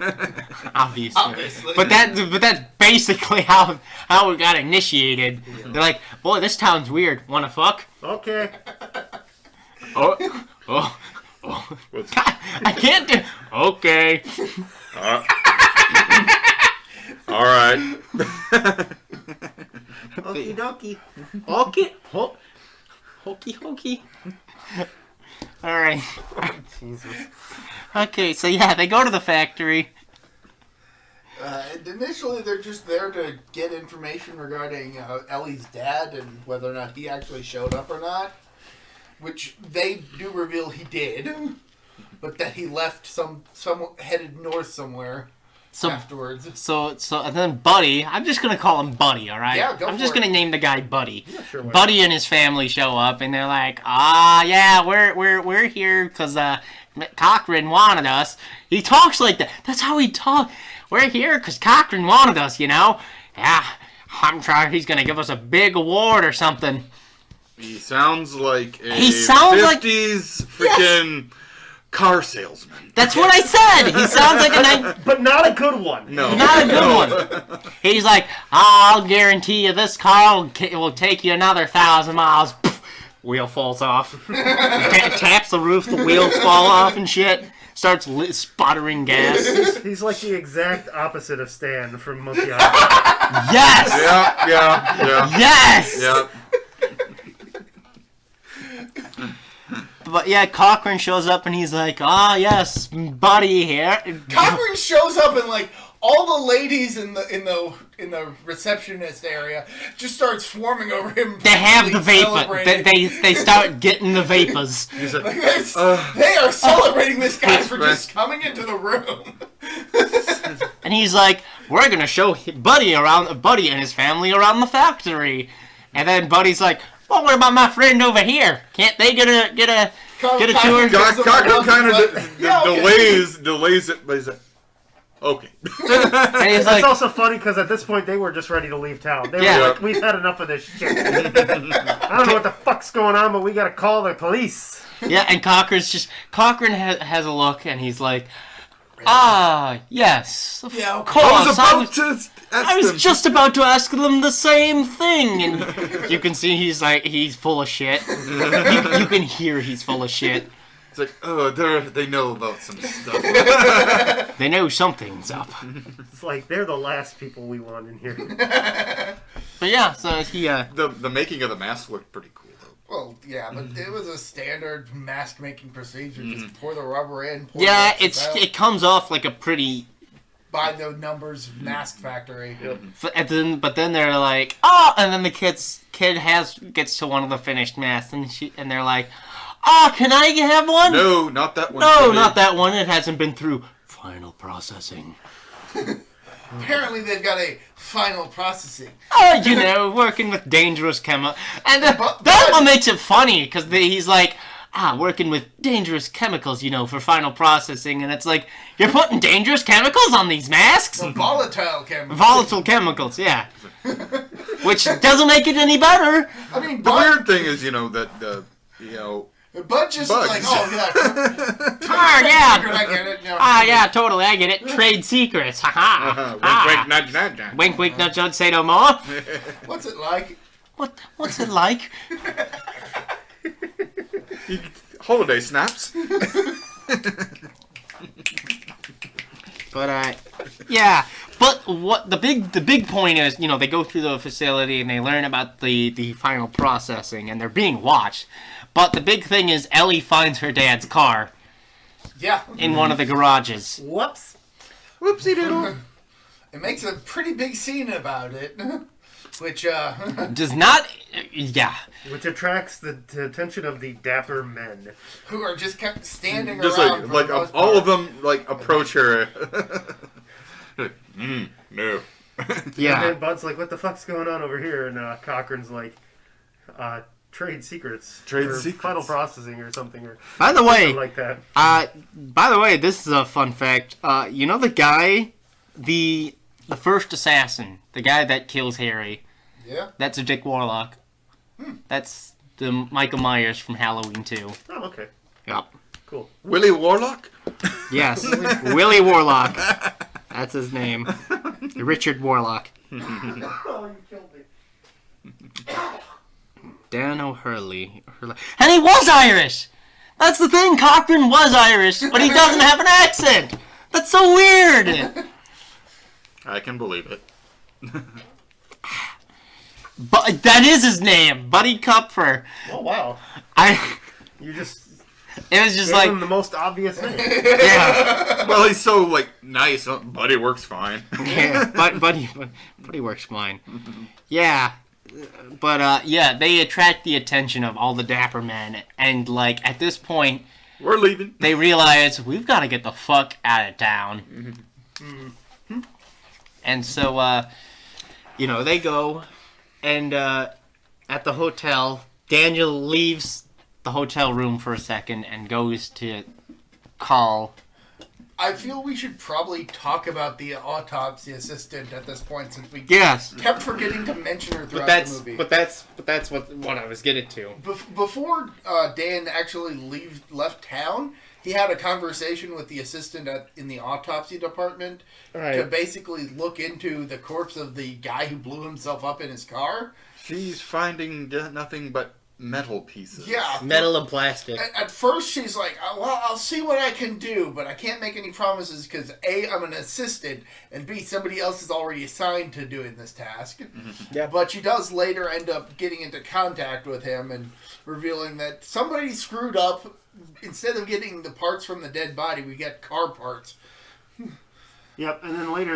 Obviously. Obviously. But that's basically how we got initiated. Yeah. They're like, boy, this town's weird. Wanna fuck? Okay. Oh. God, I can't do. Okay. All right. Okie dokie. Okay. Hokey hokey. All right. Jesus. Okay, so yeah, they go to the factory. Initially, they're just there to get information regarding Ellie's dad and whether or not he actually showed up or not. Which they do reveal he did, but that he left some headed north somewhere afterwards. So and then Buddy, I'm just gonna call him Buddy, all right? Yeah, go I'm for just it. gonna name the guy Buddy. Yeah, sure. why Buddy and his family show up, and they're like, yeah, we're here because Cochran wanted us. He talks like that. That's how he talks. We're here because Cochran wanted us, you know. Yeah, I'm sure he's gonna give us a big award or something. He sounds like a He sounds like- 50s freaking car salesman. That's what I said. He sounds like a But not a good one. No. not a good one. He's like, I'll guarantee you this car will take you another 1,000 miles. Pff, wheel falls off. Taps the roof, the wheels fall off and shit. Starts sputtering gas. He's like the exact opposite of Stan from Monkey Island. Yes! Yeah. Yes! Yep. But yeah, Cochran shows up and he's like, yes, buddy here. Cochran shows up and like all the ladies in the receptionist area just start swarming over him. They have the vapor. celebrating. They start getting the vapors. He's like, Like, they are celebrating this guy for just coming into the room. And he's like, we're gonna show Buddy and his family around the factory. And then Buddy's like, well, what about my friend over here? Can't they get a tour? Cochran kind of okay. delays it, but he's like, okay. And he's It's like, also funny because at this point they were just ready to leave town. They were Yeah. like, we've had enough of this shit. I don't know what the fuck's going on, but we gotta call the police. yeah, and Cochran has a look and he's like, yes, of Yeah, okay. course. I was about to ask I was them. just about to ask them the same thing, and you can see he's full of shit. You can hear he's full of shit. It's like, they know about some stuff. They know something's up. It's like they're the last people we want in here. But yeah, so he The making of the mask looked pretty cool, though. Well, yeah, but it was a standard mask making procedure. Just pour the rubber in. Pour yeah, the rest out. it comes off like a pretty. By the numbers mask factory. But then they're like, and then the kid gets to one of the finished masks, and they're like, can I have one? No, not that one. No, not that one. It hasn't been through final processing. Apparently, they've got a final processing. Working with dangerous chemical, and that one makes it funny because he's like, working with dangerous chemicals, for final processing, and it's like, you're putting dangerous chemicals on these masks? Volatile chemicals. Volatile chemicals, yeah. Which doesn't make it any better. I mean, The Bud, weird thing is, Bud just bugs. like, yeah. Yeah. I get it. Yeah, totally, I get it. Trade secrets, haha. wink, nudge. Wink, wink, nudge, nudge, say no more. What's it like? What's it like? Holiday snaps. But yeah. But what the big point is, they go through the facility and they learn about the final processing and they're being watched. But the big thing is Ellie finds her dad's car Yeah. in one of the garages. Whoops. Whoopsie doodle. It makes a pretty big scene about it. Which, Does not, yeah. Which attracts the attention of the dapper men. who are just kept standing Just around. for like the most all part. of them approach her. No. And Yeah. then Bud's like, what the fuck's going on over here? And Cochran's like, trade secrets. Trade or secrets. Final processing or something. Or By the way, something like that. by the way, this is a fun fact. The guy, the first assassin, the guy that kills Harry, Yeah. that's a Dick Warlock. That's the Michael Myers from Halloween 2. Oh, okay. Yep. Cool. Willie Warlock? Yes. Willie Warlock. That's his name. Richard Warlock. Oh, you killed me. Dan O'Hurley. And he was Irish! That's the thing, Cochran was Irish, but he doesn't have an accent! That's so weird! I can believe it. But that is his name, Buddy Kupfer. Oh, wow. You just It was just gave like, him the most obvious name. yeah. Well, he's so nice. Buddy works fine. Yeah, Buddy works fine. Yeah. But, yeah, they attract the attention of all the dapper men, and, at this point, We're leaving. they realize, we've got to get the fuck out of town. Mm-hmm. And so, they go, and at the hotel, Daniel leaves the hotel room for a second and goes to call I feel we should probably talk about the autopsy assistant at this point, since we Yes. kept forgetting to mention her throughout the movie. But that's what I was getting to. Before Dan actually left town, he had a conversation with the assistant in the autopsy department to basically look into the corpse of the guy who blew himself up in his car. She's finding nothing but metal pieces. Yeah. Metal and plastic. At first, she's like, well, I'll see what I can do, but I can't make any promises because A, I'm an assistant, and B, somebody else is already assigned to doing this task. Yeah. But she does later end up getting into contact with him and revealing that somebody screwed up. Instead of getting the parts from the dead body, we get car parts. Yep, and then later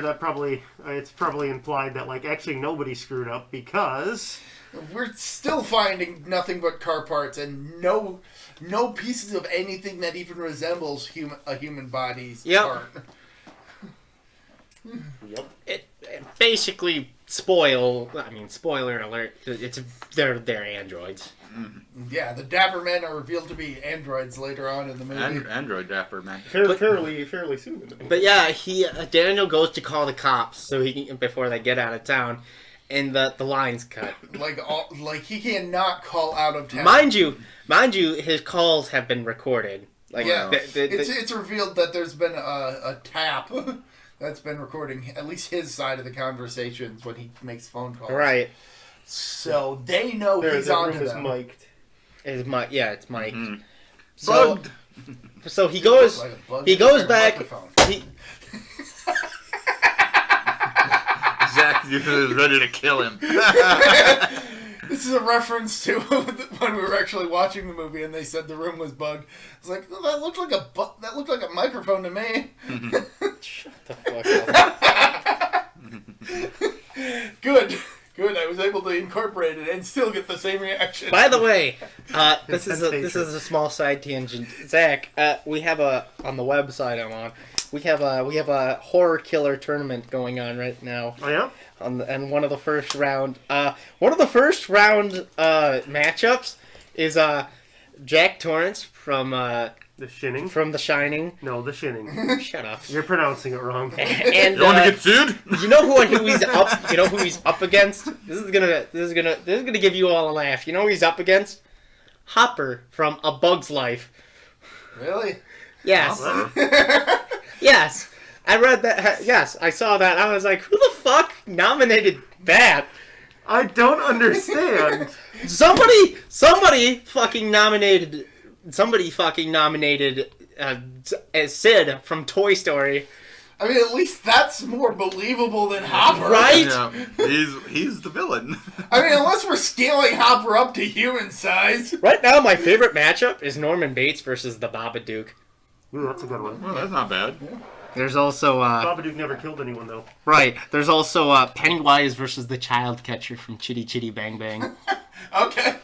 it's probably implied that, like, actually nobody screwed up because... We're still finding nothing but car parts and no pieces of anything that even resembles a human body's part. Yep. It basically spoiler alert. They're androids. Yeah, the Dapper Men are revealed to be androids later on in the movie. Android Dapper Man. Fairly soon in the movie. But yeah, Daniel goes to call the cops before they get out of town, and the line's cut. Like he cannot call out of town. Mind you, his calls have been recorded. Like, yeah, it's revealed that there's been a tap that's been recording at least his side of the conversations when he makes phone calls. Right. So they know he's on to them. Mic'd. It's mic'd. Mm-hmm. So, Bugged. so he goes. Like a bug He in goes a back. microphone. Zach is ready to kill him. This is a reference to when we were actually watching the movie and they said the room was bugged. It's like, oh, that looked like a microphone to me. Shut the fuck up. Good. I was able to incorporate it and still get the same reaction. By the way, this is a small side tangent. Zach, we have on the website I'm on. We have a horror killer tournament going on right now. Oh yeah. And one of the first round matchups is Jack Torrance from The Shining. from The Shining. No, The Shining. Shut up. You're pronouncing it wrong. And You want to get sued? you know who he's up? You know who he's up against? This is gonna give you all a laugh. You know who he's up against? Hopper from A Bug's Life. Really? Yes. Yes. I read that. Yes, I saw that. I was like, who the fuck nominated that? I don't understand. Somebody fucking nominated. Somebody fucking nominated Sid from Toy Story. I mean, at least that's more believable than Hopper. Right? Yeah, he's the villain. I mean, unless we're scaling Hopper up to human size. Right now, my favorite matchup is Norman Bates versus the Babadook. Ooh, that's a good one. Well, that's not bad. There's also Babadook never killed anyone though. right. There's also Pennywise versus the child catcher from Chitty Chitty Bang Bang. Okay.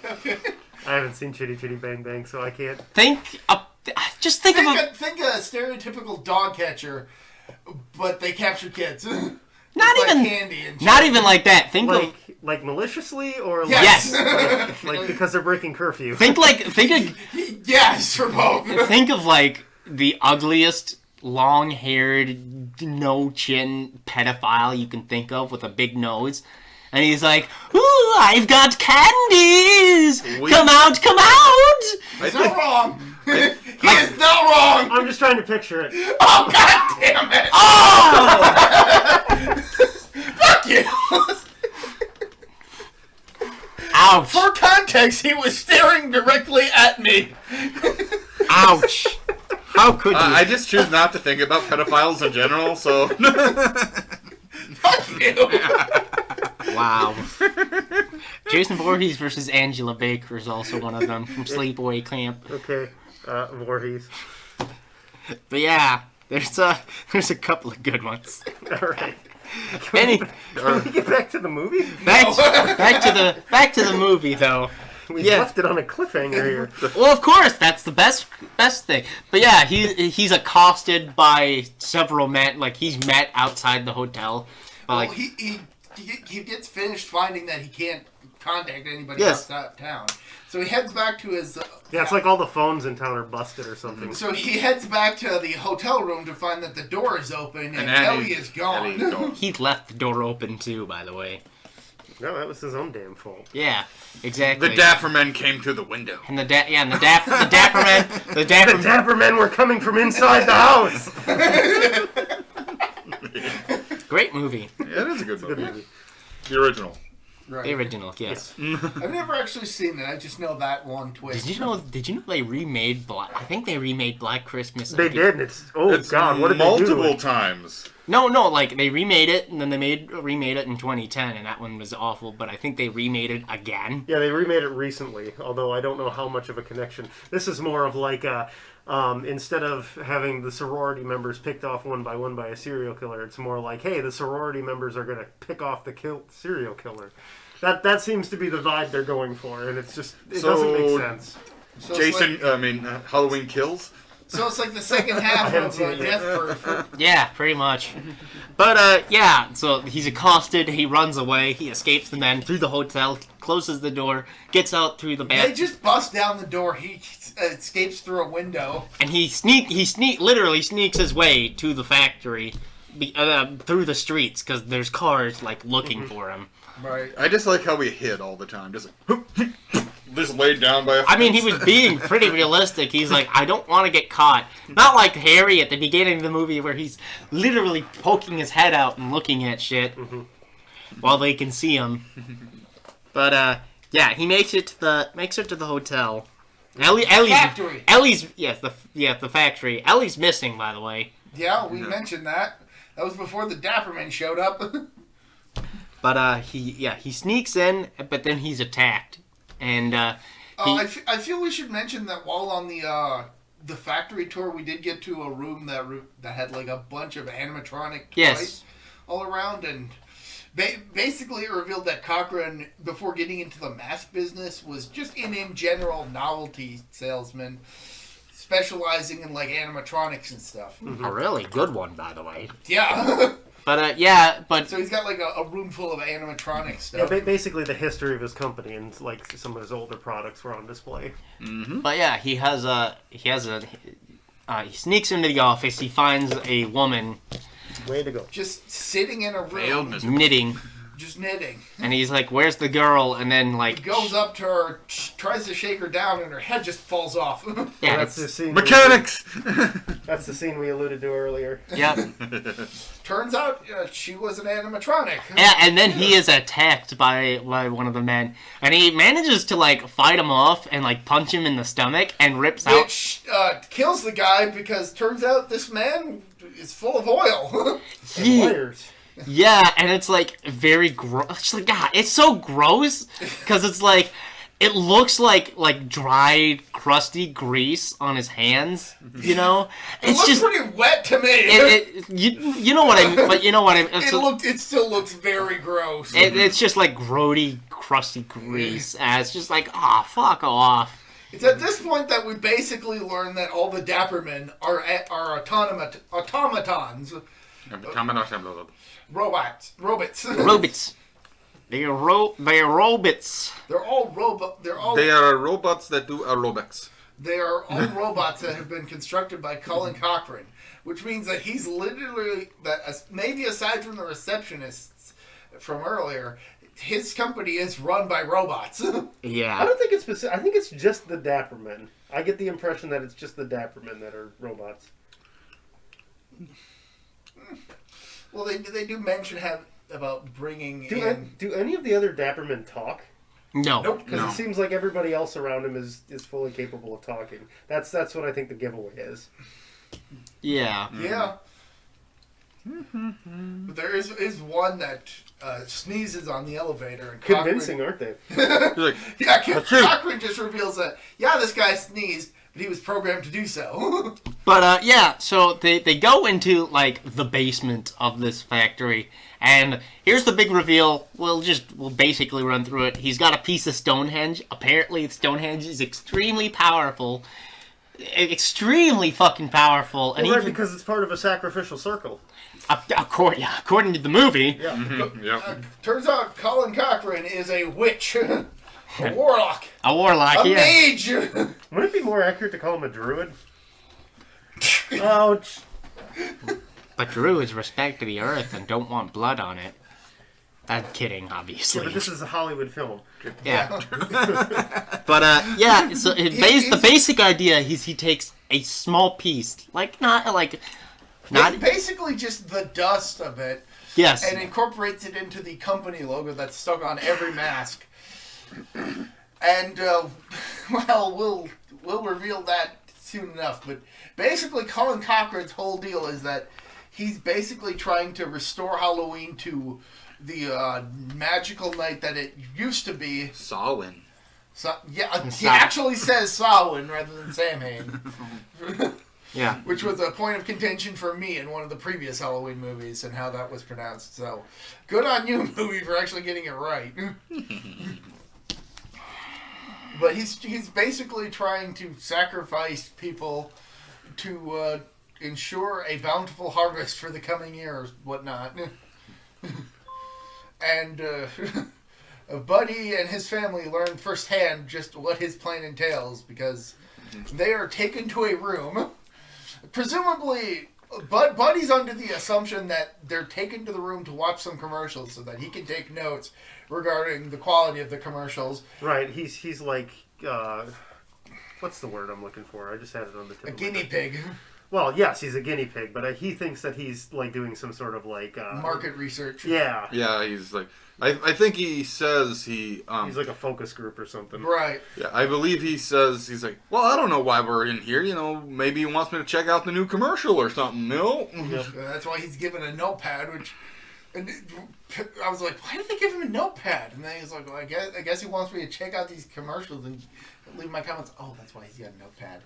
I haven't seen Chitty Chitty Bang Bang, so I can't. Think a stereotypical dog catcher, but they capture kids. Not Like even candy and not shit. even like that. Think of Like maliciously or like, Yes. like because they're breaking curfew. think of Yes, for both. think of like the ugliest long-haired, no-chin pedophile you can think of with a big nose. And he's like, ooh, I've got candies! Come out! He's not wrong. He is not wrong. I'm just trying to picture it. Oh, God damn it. Oh! Fuck you. Ouch! For context, he was staring directly at me. Ouch! How could you? I just choose not to think about pedophiles in general, so... Fuck you. Wow. Jason Voorhees versus Angela Baker is also one of them from Sleepaway Camp. Okay, Voorhees. But yeah, there's a couple of good ones. All right. Any Can we get back to the movie? back to the movie though. We Yeah. left it on a cliffhanger here. Well, of course, that's the best thing. But yeah, he's accosted by several men. Like he's met outside the hotel. Well, Like he gets finished finding that he can't contact anybody Yes. outside town. So he heads back to his... Yeah, it's like all the phones in town are busted or something. So he heads back to the hotel room to find that the door is open and Ellie is gone. Ellie's gone. He left the door open too, by the way. No, that was his own damn fault. Yeah, exactly. The Dapper Men came through the window. And the Dapper Men, The Dapper Men were coming from inside the house! great movie. Yeah, it is a good Good movie. movie. The original. Right. The original, yes. I've never actually seen it. I just know that one twist. Did you know they remade Black? I think they remade Black Christmas. They did, and it's... Oh, It's God, what did they do to multiple it? times. No, like they remade it, and then they remade it in 2010, and that one was awful. But I think they remade it again. Yeah, they remade it recently, although I don't know how much of a connection. This is more of like a... instead of having the sorority members picked off one by a serial killer, it's more like, hey, the sorority members are going to pick off the serial killer. That seems to be the vibe they're going for, and it's just... It doesn't make sense. So it's like, Halloween Kills. so it's like the second half haven't of seen it yet. Death Proof. Yeah, pretty much. But yeah, so he's accosted, he runs away, he escapes the men through the hotel, closes the door, gets out through the They back, just bust down the door. He escapes through a window. and he literally sneaks his way to the factory through the streets because there's cars like looking for him. Right. I just like how we hid all the time. Just like, just laid down by a I mean, he fence. was being pretty realistic. He's like, I don't want to get caught. Not like Harry at the beginning of the movie where he's literally poking his head out and looking at shit while they can see him. But yeah, he makes it to the hotel. Factory. Ellie's the factory. Ellie's missing, by the way. Yeah, we mentioned that. That was before the Dapperman showed up. But he sneaks in, but then he's attacked, and I feel we should mention that while on the factory tour, we did get to a room that had like a bunch of animatronic toys all around, and basically it revealed that Cochran, before getting into the mask business, was just in general novelty salesman, specializing in like animatronics and stuff. a really good one, by the way. Yeah. But So he's got like a room full of animatronic Yeah, stuff. basically the history of his company and like some of his older products were on display. But yeah, he sneaks into the office. He finds a woman Way to go. Just sitting in a room, knitting, just knitting. and he's like, "Where's the girl?" And then He like goes up to her, tries to shake her down, and her head just falls off. yeah, That's the it's, scene. Mechanics! That's the scene we alluded to earlier. yeah, Turns out she was an animatronic. yeah. And then he is attacked by one of the men, and he manages to like fight him off and like punch him in the stomach and rips out. Which kills the guy because turns out this man is full of oil. And Yeah. wires. Yeah, and it's like very gross. It's like, God, it's so gross because it's like it looks like dried, crusty grease on his hands. You know, It it's looks just pretty wet to me. you know what I mean. But you know what I mean. It still looks very gross. It's just like grody, crusty grease. And it's just like, fuck off. It's at this point that we basically learn that all the Dappermen are automatons. Robots. Robots. They're robots. They're all robot. They are robots that do aerobics. They are all robots that have been constructed by Colin Cochran, which means that he's literally maybe aside from the receptionists from earlier, his company is run by robots. I Yeah. don't think it's specific. I think it's just the Dapper Men. I get the impression that it's just the Dapper Men that are robots. Well, they do mention about bringing in. Do any of the other Dapper Men talk? No. Nope. Because it seems like everybody else around him is fully capable of talking. That's what I think the giveaway is. Yeah. Yeah. But there is one that sneezes on the elevator. And Convincing, aren't they? Like, Yeah, Cochran just reveals that, this guy sneezed, but he was programmed to do so. But yeah, so they go into like the basement of this factory, and here's the big reveal. We'll basically run through it. He's got a piece of Stonehenge. Apparently, Stonehenge is extremely powerful, extremely fucking powerful, and Well, right, even because it's part of a sacrificial circle. According to the movie. Yeah. Yep. Turns out Colin Cochran is a witch, a warlock, A warlock, a yeah. mage. Wouldn't it be more accurate to call him a druid? Ouch. But druids respect the earth and don't want blood on it. I'm kidding, Yeah, obviously. but this is a Hollywood film. Yeah. But yeah, so the basic idea is he takes a small piece, not Basically just the dust of it, yes. and incorporates it into the company logo that's stuck on every mask. And well, we'll reveal that soon enough. But basically, Colin Cochran's whole deal is that he's basically trying to restore Halloween to the magical night that it used to be. Samhain. So, yeah, he actually says Samhain rather than Samhain. Yeah. Which was a point of contention for me in one of the previous Halloween movies and how that was pronounced. So, good on you, movie, for actually getting it right. But he's basically trying to sacrifice people to ensure a bountiful harvest for the coming year or whatnot. And Buddy and his family learn firsthand just what his plan entails because they are taken to a room. Presumably, Buddy's under the assumption that they're taken to the room to watch some commercials so that he can take notes regarding the quality of the commercials. Right, he's like, what's the word I'm looking for? I just had it on the tip A of my guinea tongue. pig. Well, yes, he's a guinea pig, but he thinks that he's like doing some sort of like Market research. Yeah, Yeah, he's like, I think he says he he's like a focus group or something. Right. yeah, I believe he says he's like, well, I don't know why we're in here. You know, maybe he wants me to check out the new commercial or something. No. Yep. That's why he's given a notepad, which... And I was like, why did they give him a notepad? And then he's like, well, I guess he wants me to check out these commercials and leave my comments. Oh, that's why he's got a notepad.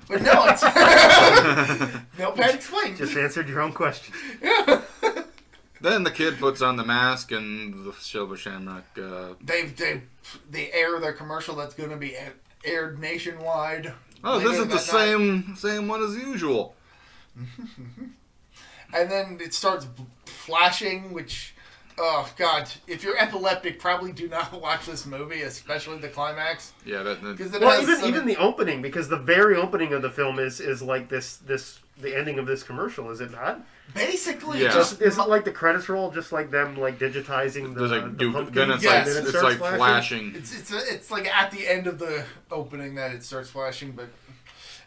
But no, it's... Notepad explained. Just answered your own question. Then the kid puts on the mask and the silver shamrock. They air their commercial that's going to be aired nationwide. Oh, this later is the that night. same one as usual. And then it starts flashing, which, oh god, if you're epileptic, probably do not watch this movie, especially the climax. Yeah, Because it Well, has even the opening, because the very opening of the film is like this the ending of this commercial, is it not? basically Yeah. just Is it like the credits roll, just like them like digitizing the, There's like, the pumpkin? then it's Yes. like Then it it's starts like flashing? flashing. it's like at the end of the opening that it starts flashing. But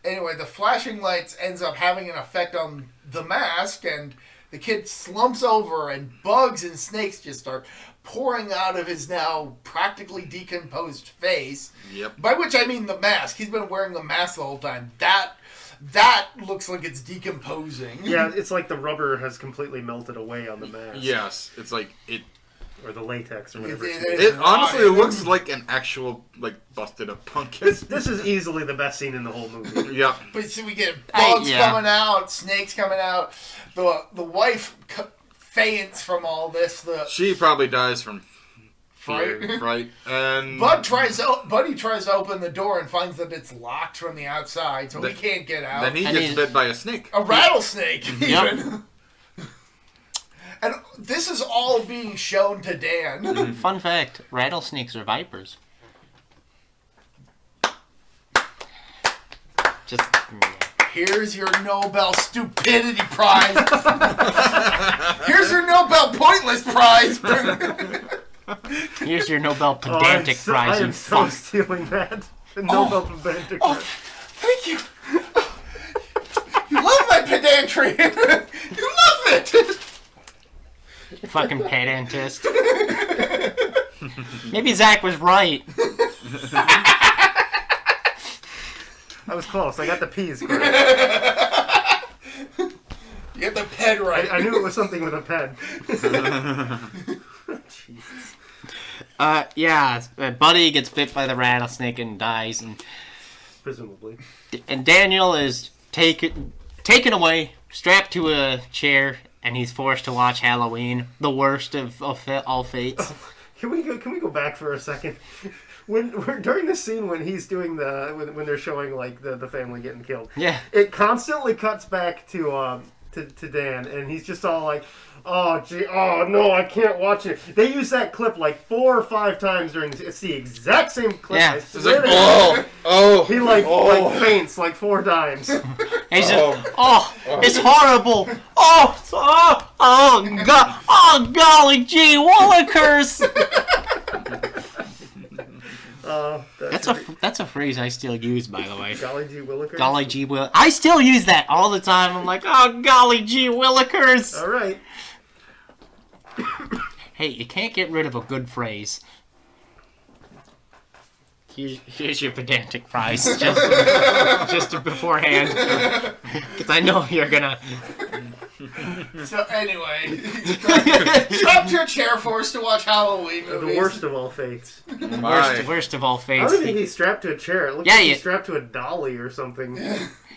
anyway, the flashing lights ends up having an effect on the mask, and the kid slumps over, and bugs and snakes just start pouring out of his now practically decomposed face. Yep. By which I mean the mask. He's been wearing the mask the whole time. That looks like it's decomposing. Yeah, it's like the rubber has completely melted away on the mask. Yes, it's like it. Or the latex or whatever. It honestly, it looks like an actual like busted up pumpkin. This is easily the best scene in the whole movie. Yep. But so we get bugs yeah. coming out, snakes coming out. The wife faints from all this. She probably dies from fear, Fright. right? And Buddy tries to open the door and finds that it's locked from the outside, so he can't get out. then he And gets he's- bit by a snake. A rattlesnake, Yep. even. And this is all being shown to Dan. Fun fact, rattlesnakes are vipers. Just... Here's your Nobel Stupidity Prize. Here's your Nobel Pointless Prize. Here's your Nobel Oh, Pedantic Prize, I you am so fuck. stealing that. The Nobel Pedantic Oh, Prize. thank you. You love my pedantry. You love it. You fucking pedantist. Maybe Zach was right. I was close. I got the P's correct. You get the ped right. I knew it was something with a pen. Jesus. Buddy gets bit by the rattlesnake and dies, Presumably. and Daniel is taken away, strapped to a chair, and he's forced to watch Halloween, the worst of all fates. Can we go back for a second? During the scene when he's doing when they're showing like the family getting killed, Yeah. it constantly cuts back to to Dan, and he's just all like, "Oh, gee, oh no, I can't watch it." They use that clip like 4 or 5 times during. It's the exact same clip. Yeah. I It's swear like, to God. oh, He like faints like 4 times. He's just, it's horrible. Golly gee willikers. That's a phrase I still use, by the way. Golly gee willikers. Golly gee will. I still use that all the time. I'm like, oh golly gee willikers. All right. Hey, you can't get rid of a good phrase. Here's your pedantic prize, just beforehand, because I know you're gonna. So anyway, strapped to a chair, forced to watch Halloween movies. The worst of all fates. Worst of all I fates. don't think he's strapped to a chair. It looks like he's strapped to a dolly or something.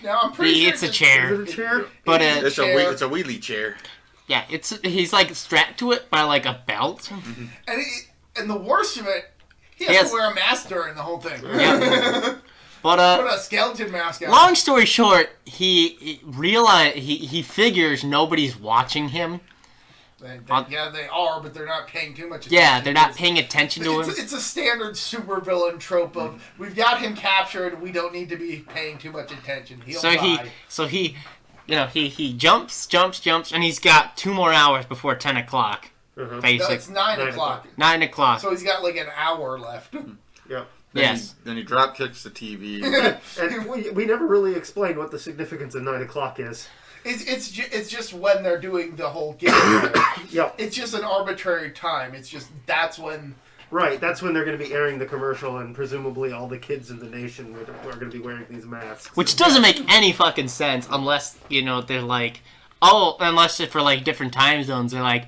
Now I'm pretty sure It's a chair, Is it a chair? but it's a wheelie chair. yeah, he's like strapped to it by like a belt. and the worst of it, he has to wear a mask during the whole thing. Yeah. But Put a skeleton mask on. long story short, he figures nobody's watching him. Yeah, they are, but they're not paying too much attention. Yeah, they're not paying attention to him. It's a standard supervillain trope of, we've got him captured, we don't need to be paying too much attention. He'll die. He jumps, and he's got 2 more hours before 10 o'clock. Uh-huh. No, it's 9 o'clock. 9 o'clock. So he's got like an hour left. Yep. Yes. Then he drop kicks the TV. And we never really explained what the significance of 9 o'clock is. It's just when they're doing the whole game. Yep. It's just an arbitrary time. It's just, that's when... Right, that's when they're going to be airing the commercial, and presumably all the kids in the nation are going to be wearing these masks. Which doesn't make any fucking sense unless, they're like, unless it's for like different time zones. They're like,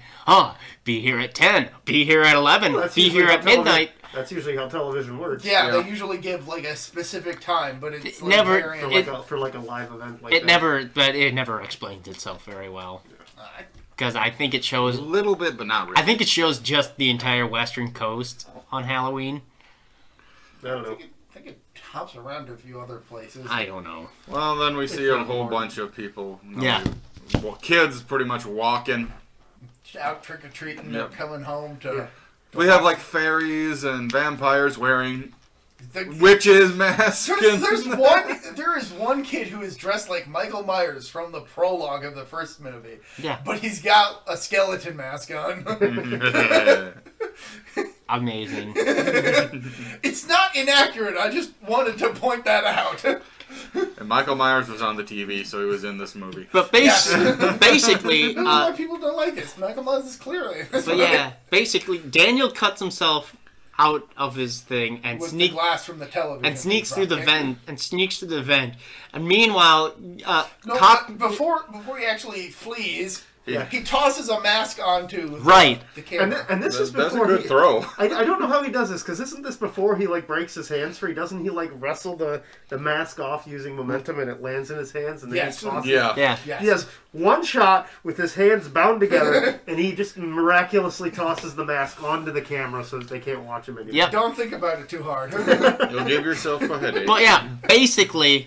be here at 10, be here at 11, be here at midnight. That's usually how television works. Yeah, they usually give like a specific time, but it's like never for like a live event like it that. it never explains itself very well. Because I think it shows A little bit, but not really. I think it shows just the entire western coast on Halloween. I don't know. I think it hops around to a few other places. I don't know. Well, then we see a whole bunch of people. Kids pretty much walking. Out trick-or-treating, they're coming home to... Yeah. We have like fairies and vampires wearing The, witches masks. there is one kid who is dressed like Michael Myers from the prologue of the first movie. Yeah. But he's got a skeleton mask on. Amazing. It's not inaccurate. I just wanted to point that out. And Michael Myers was on the TV, so he was in this movie. But basically, I don't know why people don't like this. Michael Myers is clearly. but yeah, basically, Daniel cuts himself out of his thing and with the glass from the television sneaks through the vent and meanwhile before he actually flees, Yeah. he tosses a mask onto the camera. And this is That's a before good throw. I don't know how he does this, because isn't this before he like breaks his hands? Doesn't he like wrestle the mask off using momentum and it lands in his hands and then Yes. he tosses Yeah. yeah. Yes. He has one shot with his hands bound together, and he just miraculously tosses the mask onto the camera so that they can't watch him anymore. Yep. Don't think about it too hard. You'll give yourself a headache. But yeah, basically,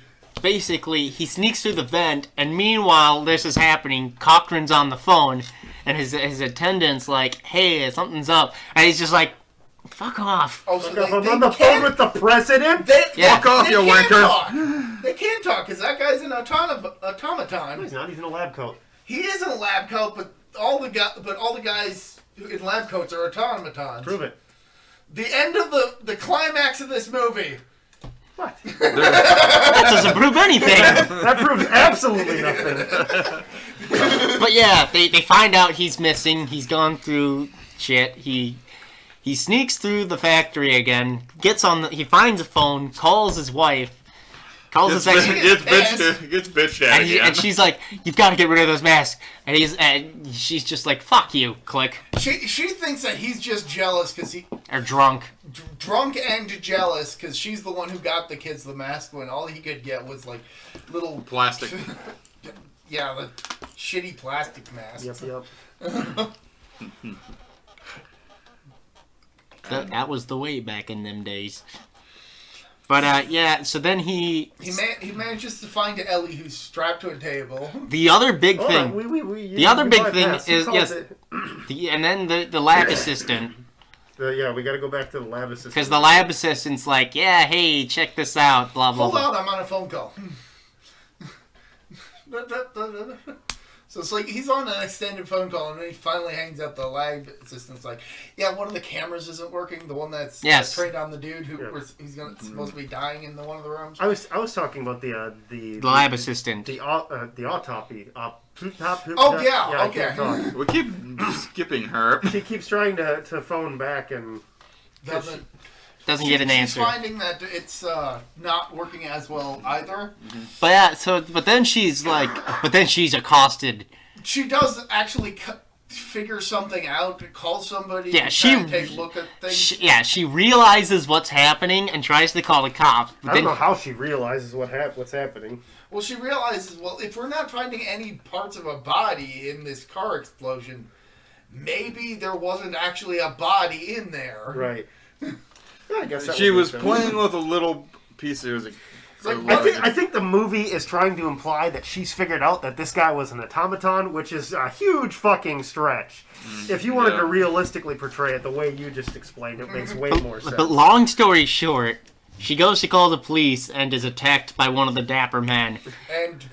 he sneaks through the vent, and meanwhile this is happening. Cochrane's on the phone, and his attendant's like, "Hey, something's up," and he's just like, "Fuck off." Oh, so I'm on the phone with the president? Fuck off, you wanker. They can't talk because that guy's an automaton. No, he's not. He's in a lab coat. He is in a lab coat, but all the guys in lab coats are automatons. Prove it. The end of the climax of this movie. What? That doesn't prove anything. That proves absolutely nothing. But yeah, they find out he's missing. He's gone through shit. He sneaks through the factory again. He finds a phone. Calls his wife. Calls his ex. Gets bitched at again. And she's like, "You've got to get rid of those masks." And she's just like, "Fuck you, click." She thinks that he's just jealous because Or drunk. drunk and jealous because she's the one who got the kids the mask when all he could get was like little Plastic. Yeah, the shitty plastic mask. Yep. That was the way back in them days. But yeah, so then he manages to find Ellie, who's strapped to a table. the other big Hold thing. on, The other big thing bypassed. You is called yes, it- and then the lab assistant. Yeah, we got to go back to the lab assistant. Because the lab assistant's like, yeah, hey, check this out, blah, blah, Hold blah. on, I'm on a phone call. So it's like he's on an extended phone call, and then he finally hangs up. The lab assistant's like, yeah, one of the cameras isn't working. The one that's trained on the dude he's supposed to be dying in one of the rooms. I was talking about the lab assistant. the autopsy. Oh, yeah, I okay. can't talk. We keep skipping her. She keeps trying to phone back and Doesn't get an answer. She's finding that it's not working as well either. But yeah, but then she's accosted. She does actually figure something out, call somebody, Yeah, take a look at things. She realizes what's happening and tries to call the cops. But I don't know how she realizes what's happening. Well, she realizes, if we're not finding any parts of a body in this car explosion, maybe there wasn't actually a body in there. Right. Yeah, I guess that She would make was sense. playing with a little piece. It was I think the movie is trying to imply that she's figured out that this guy was an automaton, which is a huge fucking stretch. If you wanted to realistically portray it the way you just explained, it makes way more sense. But long story short, she goes to call the police and is attacked by one of the dapper men.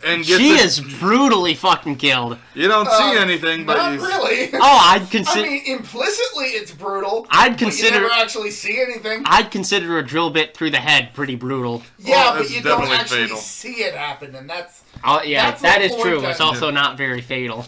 And she is brutally fucking killed. You don't see anything, but not you really. Oh, I'd consider. I mean, implicitly it's brutal. I'd but consider. you never actually see anything. I'd consider a drill bit through the head pretty brutal. Yeah, Well, but you it's don't definitely actually fatal. see it happen, and that's. Oh yeah, That's that the is point true. that- It's also not very fatal.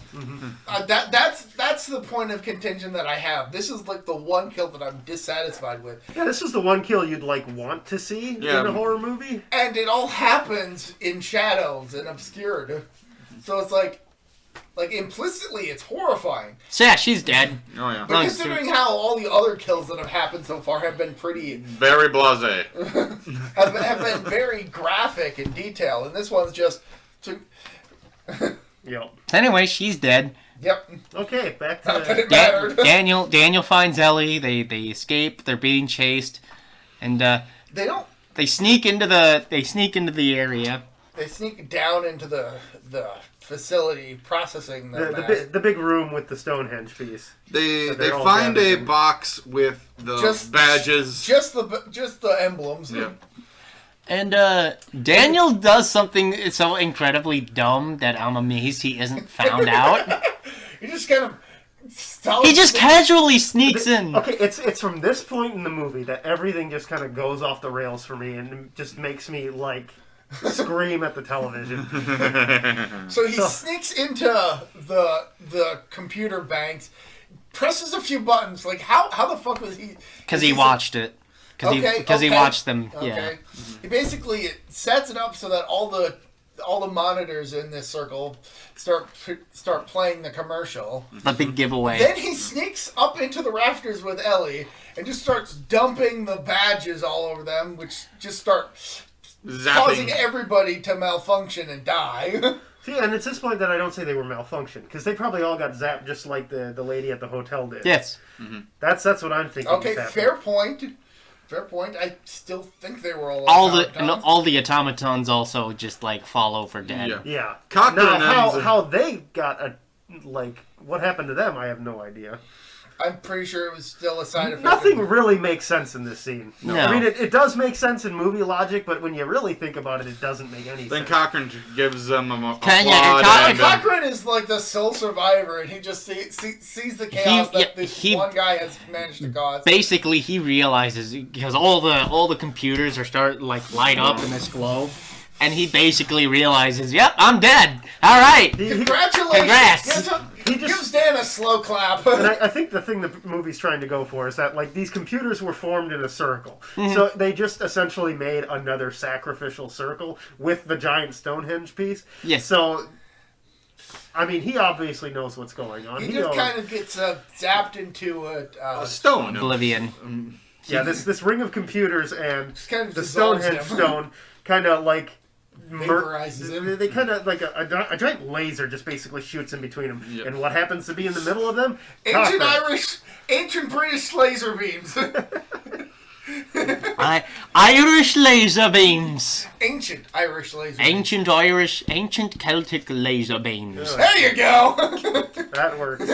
That's the point of contention that I have. This is like the one kill that I'm dissatisfied with, Yeah, this is the one kill you'd want to see in a horror movie. and it all happens in shadows and obscured. So it's like implicitly, it's horrifying. So yeah, she's dead. Oh yeah. But Long considering how all the other kills that have happened so far have been Very blasé. have been very graphic in detail, and this one's just. Yep. Anyway, she's dead. Yep. Okay, back Not that to it mattered. Daniel finds Ellie. They escape. They're being chased, and They don't. they sneak into the area. They sneak down into the facility processing the the big room with the Stonehenge piece. They they're all find a gathered in. box with the badges. just the emblems. Yeah. And Daniel does something so incredibly dumb that I'm amazed he isn't found out. He just kind of. He just casually sneaks in. Okay, it's from this point in the movie that everything just kind of goes off the rails for me and just makes me scream at the television. So he sneaks into the computer banks, presses a few buttons. Like how the fuck was he? Because he watched it. Because he watched them. Okay. Yeah. He basically sets it up so that all the monitors in this circle start playing the commercial. The big giveaway. Then he sneaks up into the rafters with Ellie and just starts dumping the badges all over them, which just start causing Zapping. everybody to malfunction and die. See, and it's this point that I don't say they were malfunctioned, because they probably all got zapped just like the lady at the hotel did. Yes. That's what I'm thinking. Okay, is happening. fair point. Fair point. I still think they were all All the automatons also just fall over dead. Yeah. Yeah. Cochran Now, ends- how they got what happened to them, I have no idea. I'm pretty sure it was still a side effect. Nothing really makes sense in this scene. No. I mean, it does make sense in movie logic, but when you really think about it, it doesn't make any Then sense. Cochran gives them a Tanya, applaud. Cochran is like the sole survivor, and he just sees the chaos that this one guy has managed to cause. Basically, he realizes because all the computers are light up in this globe, and he basically realizes, "Yep, I'm dead. All right, Congratulations! Congrats. Guess what? He just- Gives Dan a slow clap. And I think the thing the movie's trying to go for is that these computers were formed in a circle, so they just essentially made another sacrificial circle with the giant Stonehenge piece. Yes. So, I mean, he obviously knows what's going on. He just kind of gets zapped into A stone. oblivion." Yeah, this ring of computers and kind of the dissolves Stonehenge him. stone kind of Vaporizes him. They kind of a giant laser just basically shoots in between them. Yep. And what happens to be in the middle of them? Ancient Cochran. Irish, ancient British laser beams. Irish laser beams. Ancient Irish laser. Ancient Celtic laser beams. There you go. That works.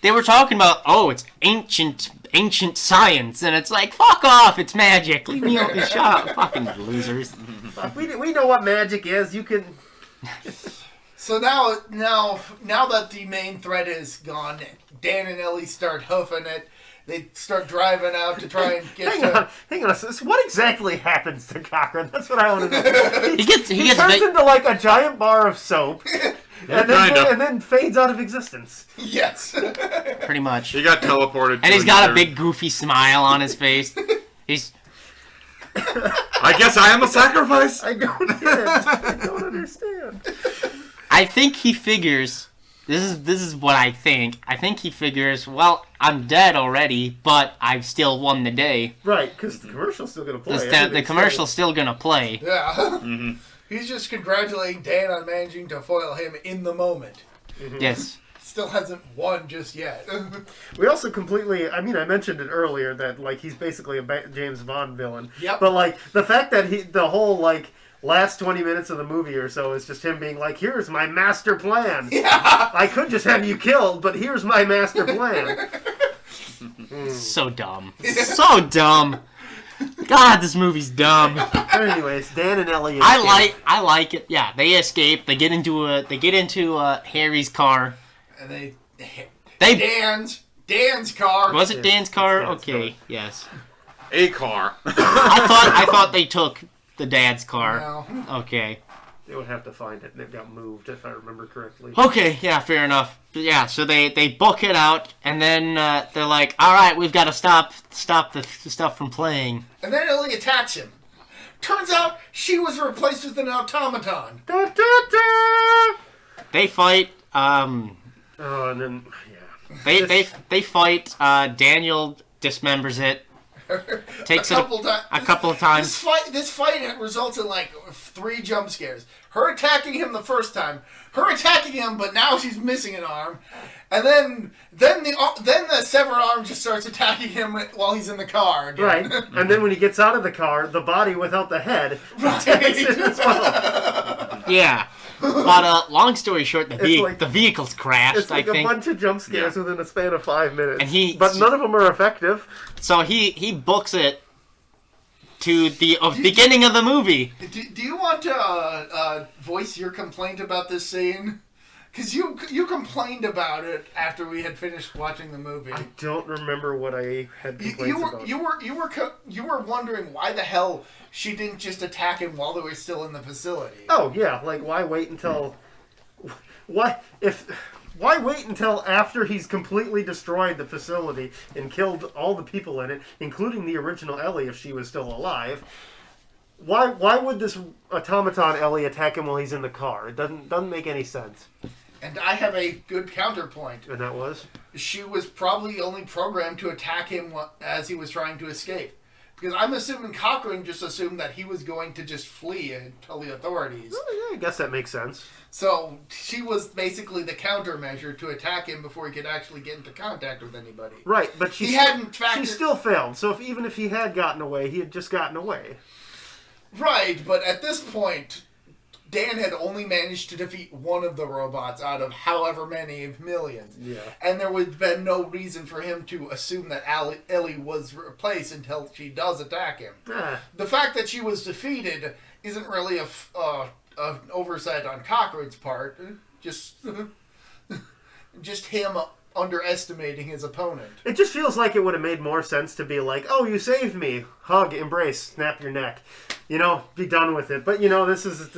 They were talking about, it's ancient science, and it's like, fuck off, it's magic. Leave me out the shop, fucking losers. We know what magic is. You can. So now that the main threat is gone, Dan and Ellie start hoofing it. They start driving out to try and get Hang on. So what exactly happens to Cochran? That's what I want to know. He gets turns into like a giant bar of soap, and then fades out of existence. Yes. Pretty much. He got teleported. And he's got a big goofy smile on his face. He's. I guess I am a sacrifice. I don't get it. I don't understand. I think he figures. This is what I think. I think he figures, well, I'm dead already, but I've still won the day. Right, because the commercial's still going to play. The commercial's still going to play. Yeah. Mm-hmm. He's just congratulating Dan on managing to foil him in the moment. Mm-hmm. Yes. Still hasn't won just yet. We also completely, I mentioned it earlier that, like, he's basically a James Bond villain. Yep. But, like, the fact that the whole, like, last 20 minutes of the movie or so is just him being like, here's my master plan. Yeah. I could just have you killed, but here's my master plan. So dumb. So dumb. God, this movie's dumb. Anyways, Dan and Ellie escape. I like it. Yeah, they escape. They get into Harry's car. And Dan's car. Was it Dan's car? Dan's Okay, car. yes. A car. I thought they took the dad's car. No. Okay. They would have to find it, and it got moved, if I remember correctly. Okay, yeah, fair enough. But yeah, so they book it out, and then they're like, all right, we've got to stop the stuff from playing. And then Ellie attacks him. Turns out she was replaced with an automaton. Da, da, da! They fight. Oh, and then, yeah. They fight. Daniel dismembers it. Takes a couple of times. This fight results in like 3 jump scares. Her attacking him the first time. Her attacking him, but now she's missing an arm. And then the severed arm just starts attacking him while he's in the car again. Right. And then when he gets out of the car, the body without the head attacks him as well. Yeah. But long story short, It's the vehicle's crashed. It's like I think. a bunch of jump scares within a span of 5 minutes. And but none of them are effective. So he books it to the beginning of the movie. Do you want to voice your complaint about this scene? Because you complained about it after we had finished watching the movie. I don't remember what I had complaints about. You were wondering why the hell she didn't just attack him while they were still in the facility. Oh yeah, like why wait until why wait until after he's completely destroyed the facility and killed all the people in it, including the original Ellie if she was still alive? Why would this automaton Ellie attack him while he's in the car? It doesn't make any sense. And I have a good counterpoint. And that was? She was probably only programmed to attack him as he was trying to escape. Because I'm assuming Cochran just assumed that he was going to just flee and tell the authorities. Oh, yeah, I guess that makes sense. So she was basically the countermeasure to attack him before he could actually get into contact with anybody. Right, but she still failed. So even if he had gotten away, he had just gotten away. Right, but at this point, Dan had only managed to defeat one of the robots out of however many millions. Yeah. And there would have been no reason for him to assume that Ellie was replaced until she does attack him. The fact that she was defeated isn't really an oversight on Cochran's part. Just him underestimating his opponent. It just feels like it would have made more sense to be like, oh, you saved me. Hug, embrace, snap your neck. You know, be done with it. But, you know, this is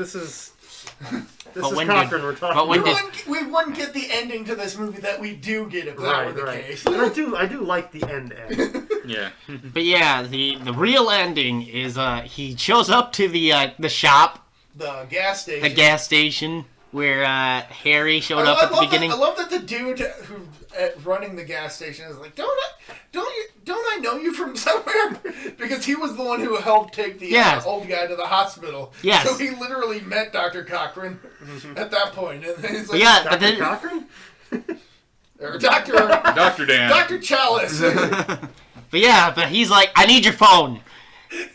Cochran we're talking about. We wouldn't get the ending to this movie that we do get if that were the case. But I do like the end. Yeah. But yeah, the real ending is he shows up to the shop. The gas station. The gas station where Harry showed up at the beginning. I love that the dude who running the gas station is like, don't I know you from somewhere? Because he was the one who helped take the old guy to the hospital. Yes. So he literally met Dr. Cochran at that point. And he's like, Yeah, Dr. Cochran? Or Dr. Dr. Dan. Dr. Chalice. But he's like, I need your phone.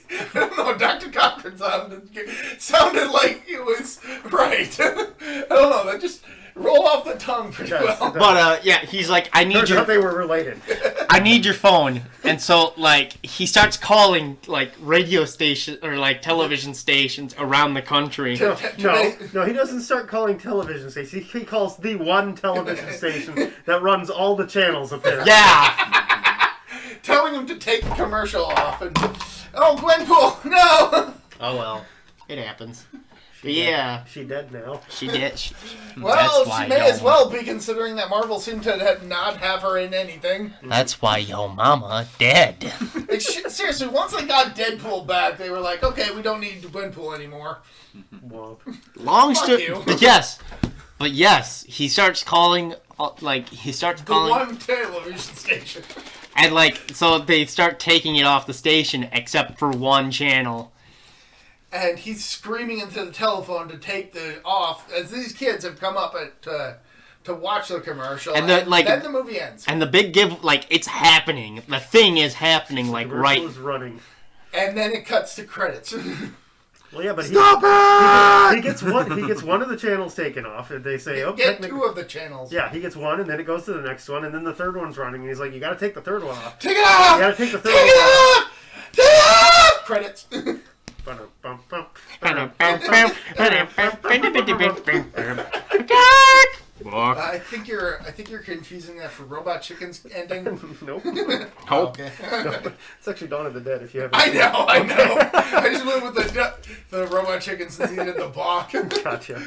I don't know, Dr. Cochran sounded like it was right. I don't know, that just rolled off the tongue pretty well. But, he's like, I need Turns out they were related. I need your phone. And so, like, he starts calling, like, radio station or, like, television stations around the country. No, he doesn't start calling television stations. He calls the one television station that runs all the channels apparently. Yeah. Telling him to take the commercial off and, oh, Gwenpool, no! Oh, well. It happens. But yeah. She dead now. She did. Well, she may as well be, considering that Marvel seemed to not have her in anything. That's why yo mama dead. Like, seriously, once they got Deadpool back, they were like, okay, we don't need Gwenpool anymore. Well, Long story. you. But yes, he starts calling, The one television station. And, like, so they start taking it off the station except for one channel. And he's screaming into the telephone to take the off, as these kids have come up to watch the commercial. And then the movie ends. And the big give, like, it's happening. The thing is happening, like, right. is running. And then it cuts to credits. Well, yeah, but Stop it! He gets one of the channels taken off, and they say, "Oh, get two of the channels." Yeah, he gets one, and then it goes to the next one, and then the third one's running, and he's like, "You got to take the third one off. Take it off. You got to take the third Take one it off." off. Take it off. Credits. I think you're confusing that for Robot Chicken's ending. Nope. Oh, okay. It's actually Dawn of the Dead. If you haven't. I know. I just went with the Robot Chicken since he did the balk. Gotcha.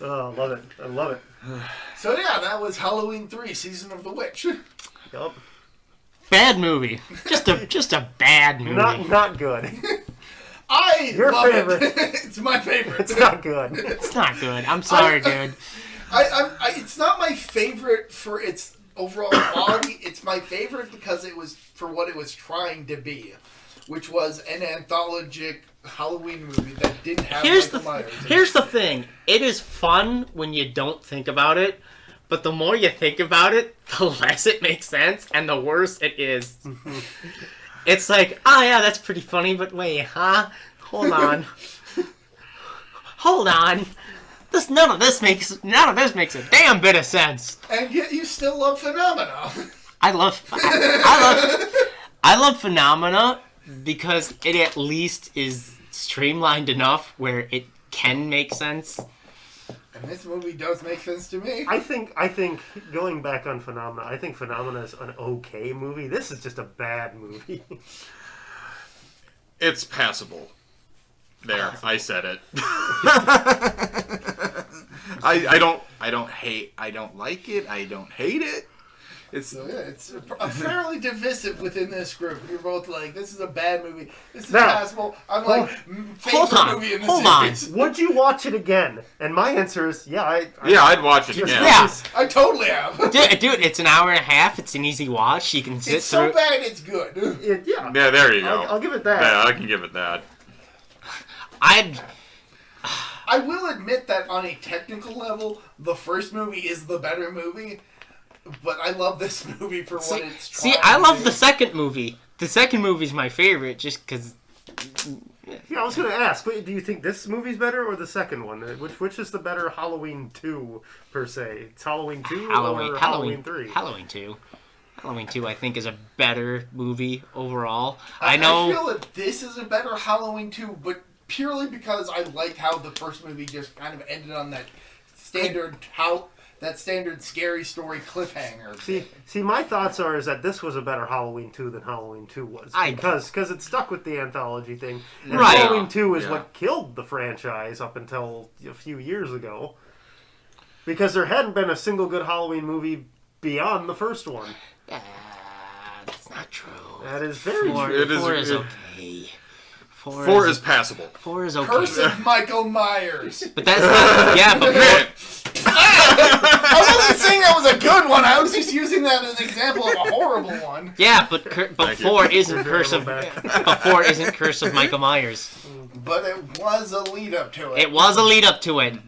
Oh, love it. I love it. So yeah, that was Halloween 3: Season of the Witch. Yup. Bad movie. Just a bad movie. Not good. Your love favorite. It. It's my favorite. It's not good. It's not good. I'm sorry, dude. It's not my favorite for its overall quality. It's my favorite because it was for what it was trying to be, which was an anthologic Halloween movie that didn't have Michael Myers. Here's the thing. It is fun when you don't think about it, but the more you think about it, the less it makes sense and the worse it is. It's like, oh yeah, that's pretty funny, but wait, huh? Hold on. Hold on. None of this makes a damn bit of sense. And yet you still love Phenomena. I love Phenomena because it at least is streamlined enough where it can make sense. And this movie does make sense to me. I think going back on Phenomena, I think Phenomena is an okay movie. This is just a bad movie. It's passable. There, I said it. I don't like it. I don't hate it. It's fairly divisive within this group. You're both like, this is a bad movie. This is Now, passable. I'm like, hold on, movie in the hold on. series. Would you watch it again? And my answer is, yeah. I'd watch it again. Yeah. I totally have. Dude, it's an hour and a half. It's an easy watch. You can sit It's through. so bad it's good. Yeah. Yeah, there you go. I'll give it that. Yeah, I can give it that. I will admit that on a technical level, the first movie is the better movie. But I love this movie for what it's trying I to love do. the second movie. The second movie's my favorite just because... Yeah, I was going to ask, do you think this movie's better or the second one? Which is the better Halloween 2, per se? It's Halloween 2 or Halloween 3? Halloween 2. Halloween 2, I think, is a better movie overall. I feel that this is a better Halloween 2, but purely because I liked how the first movie just kind of ended on that standard scary story cliffhanger. See, my thoughts is that this was a better Halloween 2 than Halloween 2 was. Because it stuck with the anthology thing. And Right. Halloween 2 is what killed the franchise up until a few years ago. Because there hadn't been a single good Halloween movie beyond the first one. That's not true. That is very true. Four is okay. Four is passable. 4 is okay. Curse of Michael Myers. But that's not... Yeah, but... I wasn't saying that was a good one. I was just using that as an example of a horrible one. Yeah, but 4 isn't Curse of... But 4 isn't Curse of Michael Myers. But it was a lead up to it. It was a lead up to it.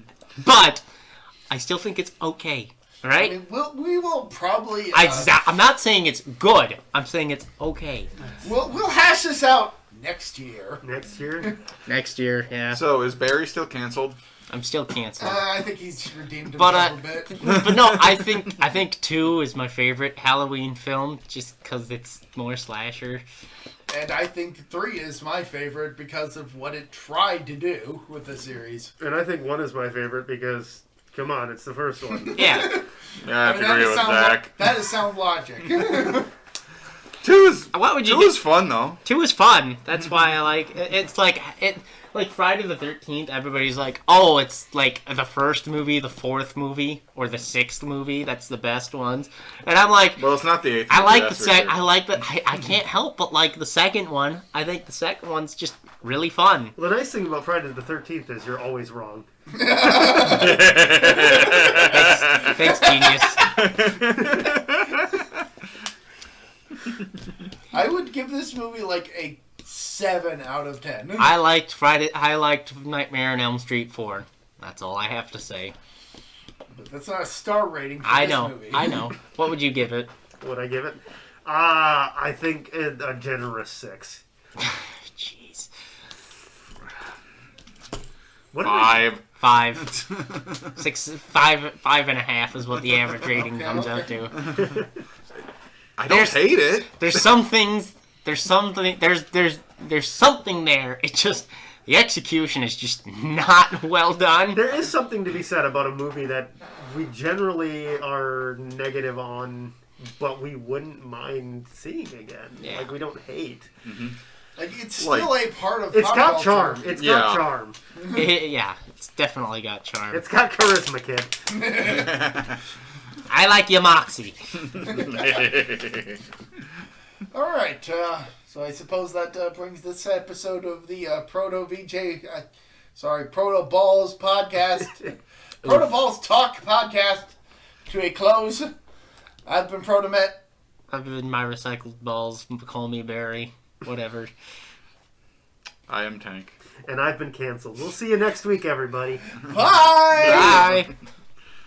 But I still think it's okay. Right? I mean, we will probably. I'm not saying it's good. I'm saying it's okay. We'll hash this out next year. Next year? Next year, yeah. So is Barry still canceled? I'm still canceled. I think he's redeemed himself a bit. But no, I think 2 is my favorite Halloween film, just because it's more slasher. And I think 3 is my favorite because of what it tried to do with the series. And I think 1 is my favorite because, come on, it's the first one. Yeah. Yeah, I have to agree with Zach. That is sound logic. 2 is What would you 2 is fun though. 2 is fun. That's why I like it. It's like Friday the 13th. Everybody's like, oh, it's like the first movie, the 4th movie, or the 6th movie. That's the best ones. And I'm like, Well, it's not the 8th. I like the that's for second. sure. I like that. I can't help but like the second one. I think the second one's just really fun. Well, the nice thing about Friday the 13th is you're always wrong. Thanks, genius. I would give this movie like a 7 out of 10. I liked Nightmare on Elm Street 4. That's all I have to say. But that's not a star rating for I this know. movie. I know. What would you give it? Would I give it? I think a generous 6. Jeez. What did I- 5. 5. 6. 5.5 is what the average rating comes out to. I don't hate it. There's some things. There's something. There's something there. It just the execution is just not well done. There is something to be said about a movie that we generally are negative on, but we wouldn't mind seeing again. Yeah. Like, we don't hate. Like, it's still a part of It's pop got culture. charm. It's got charm. Yeah, it's definitely got charm. It's got charisma, kid. I like your moxie. All right, so I suppose that brings this episode of the VeeJay, ProtoBalls podcast, ProtoBalls Talk podcast to a close. I've been ProtoMet. I've been my recycled balls. Call me Barry. Whatever. I am Tank. And I've been canceled. We'll see you next week, everybody. Bye! Bye.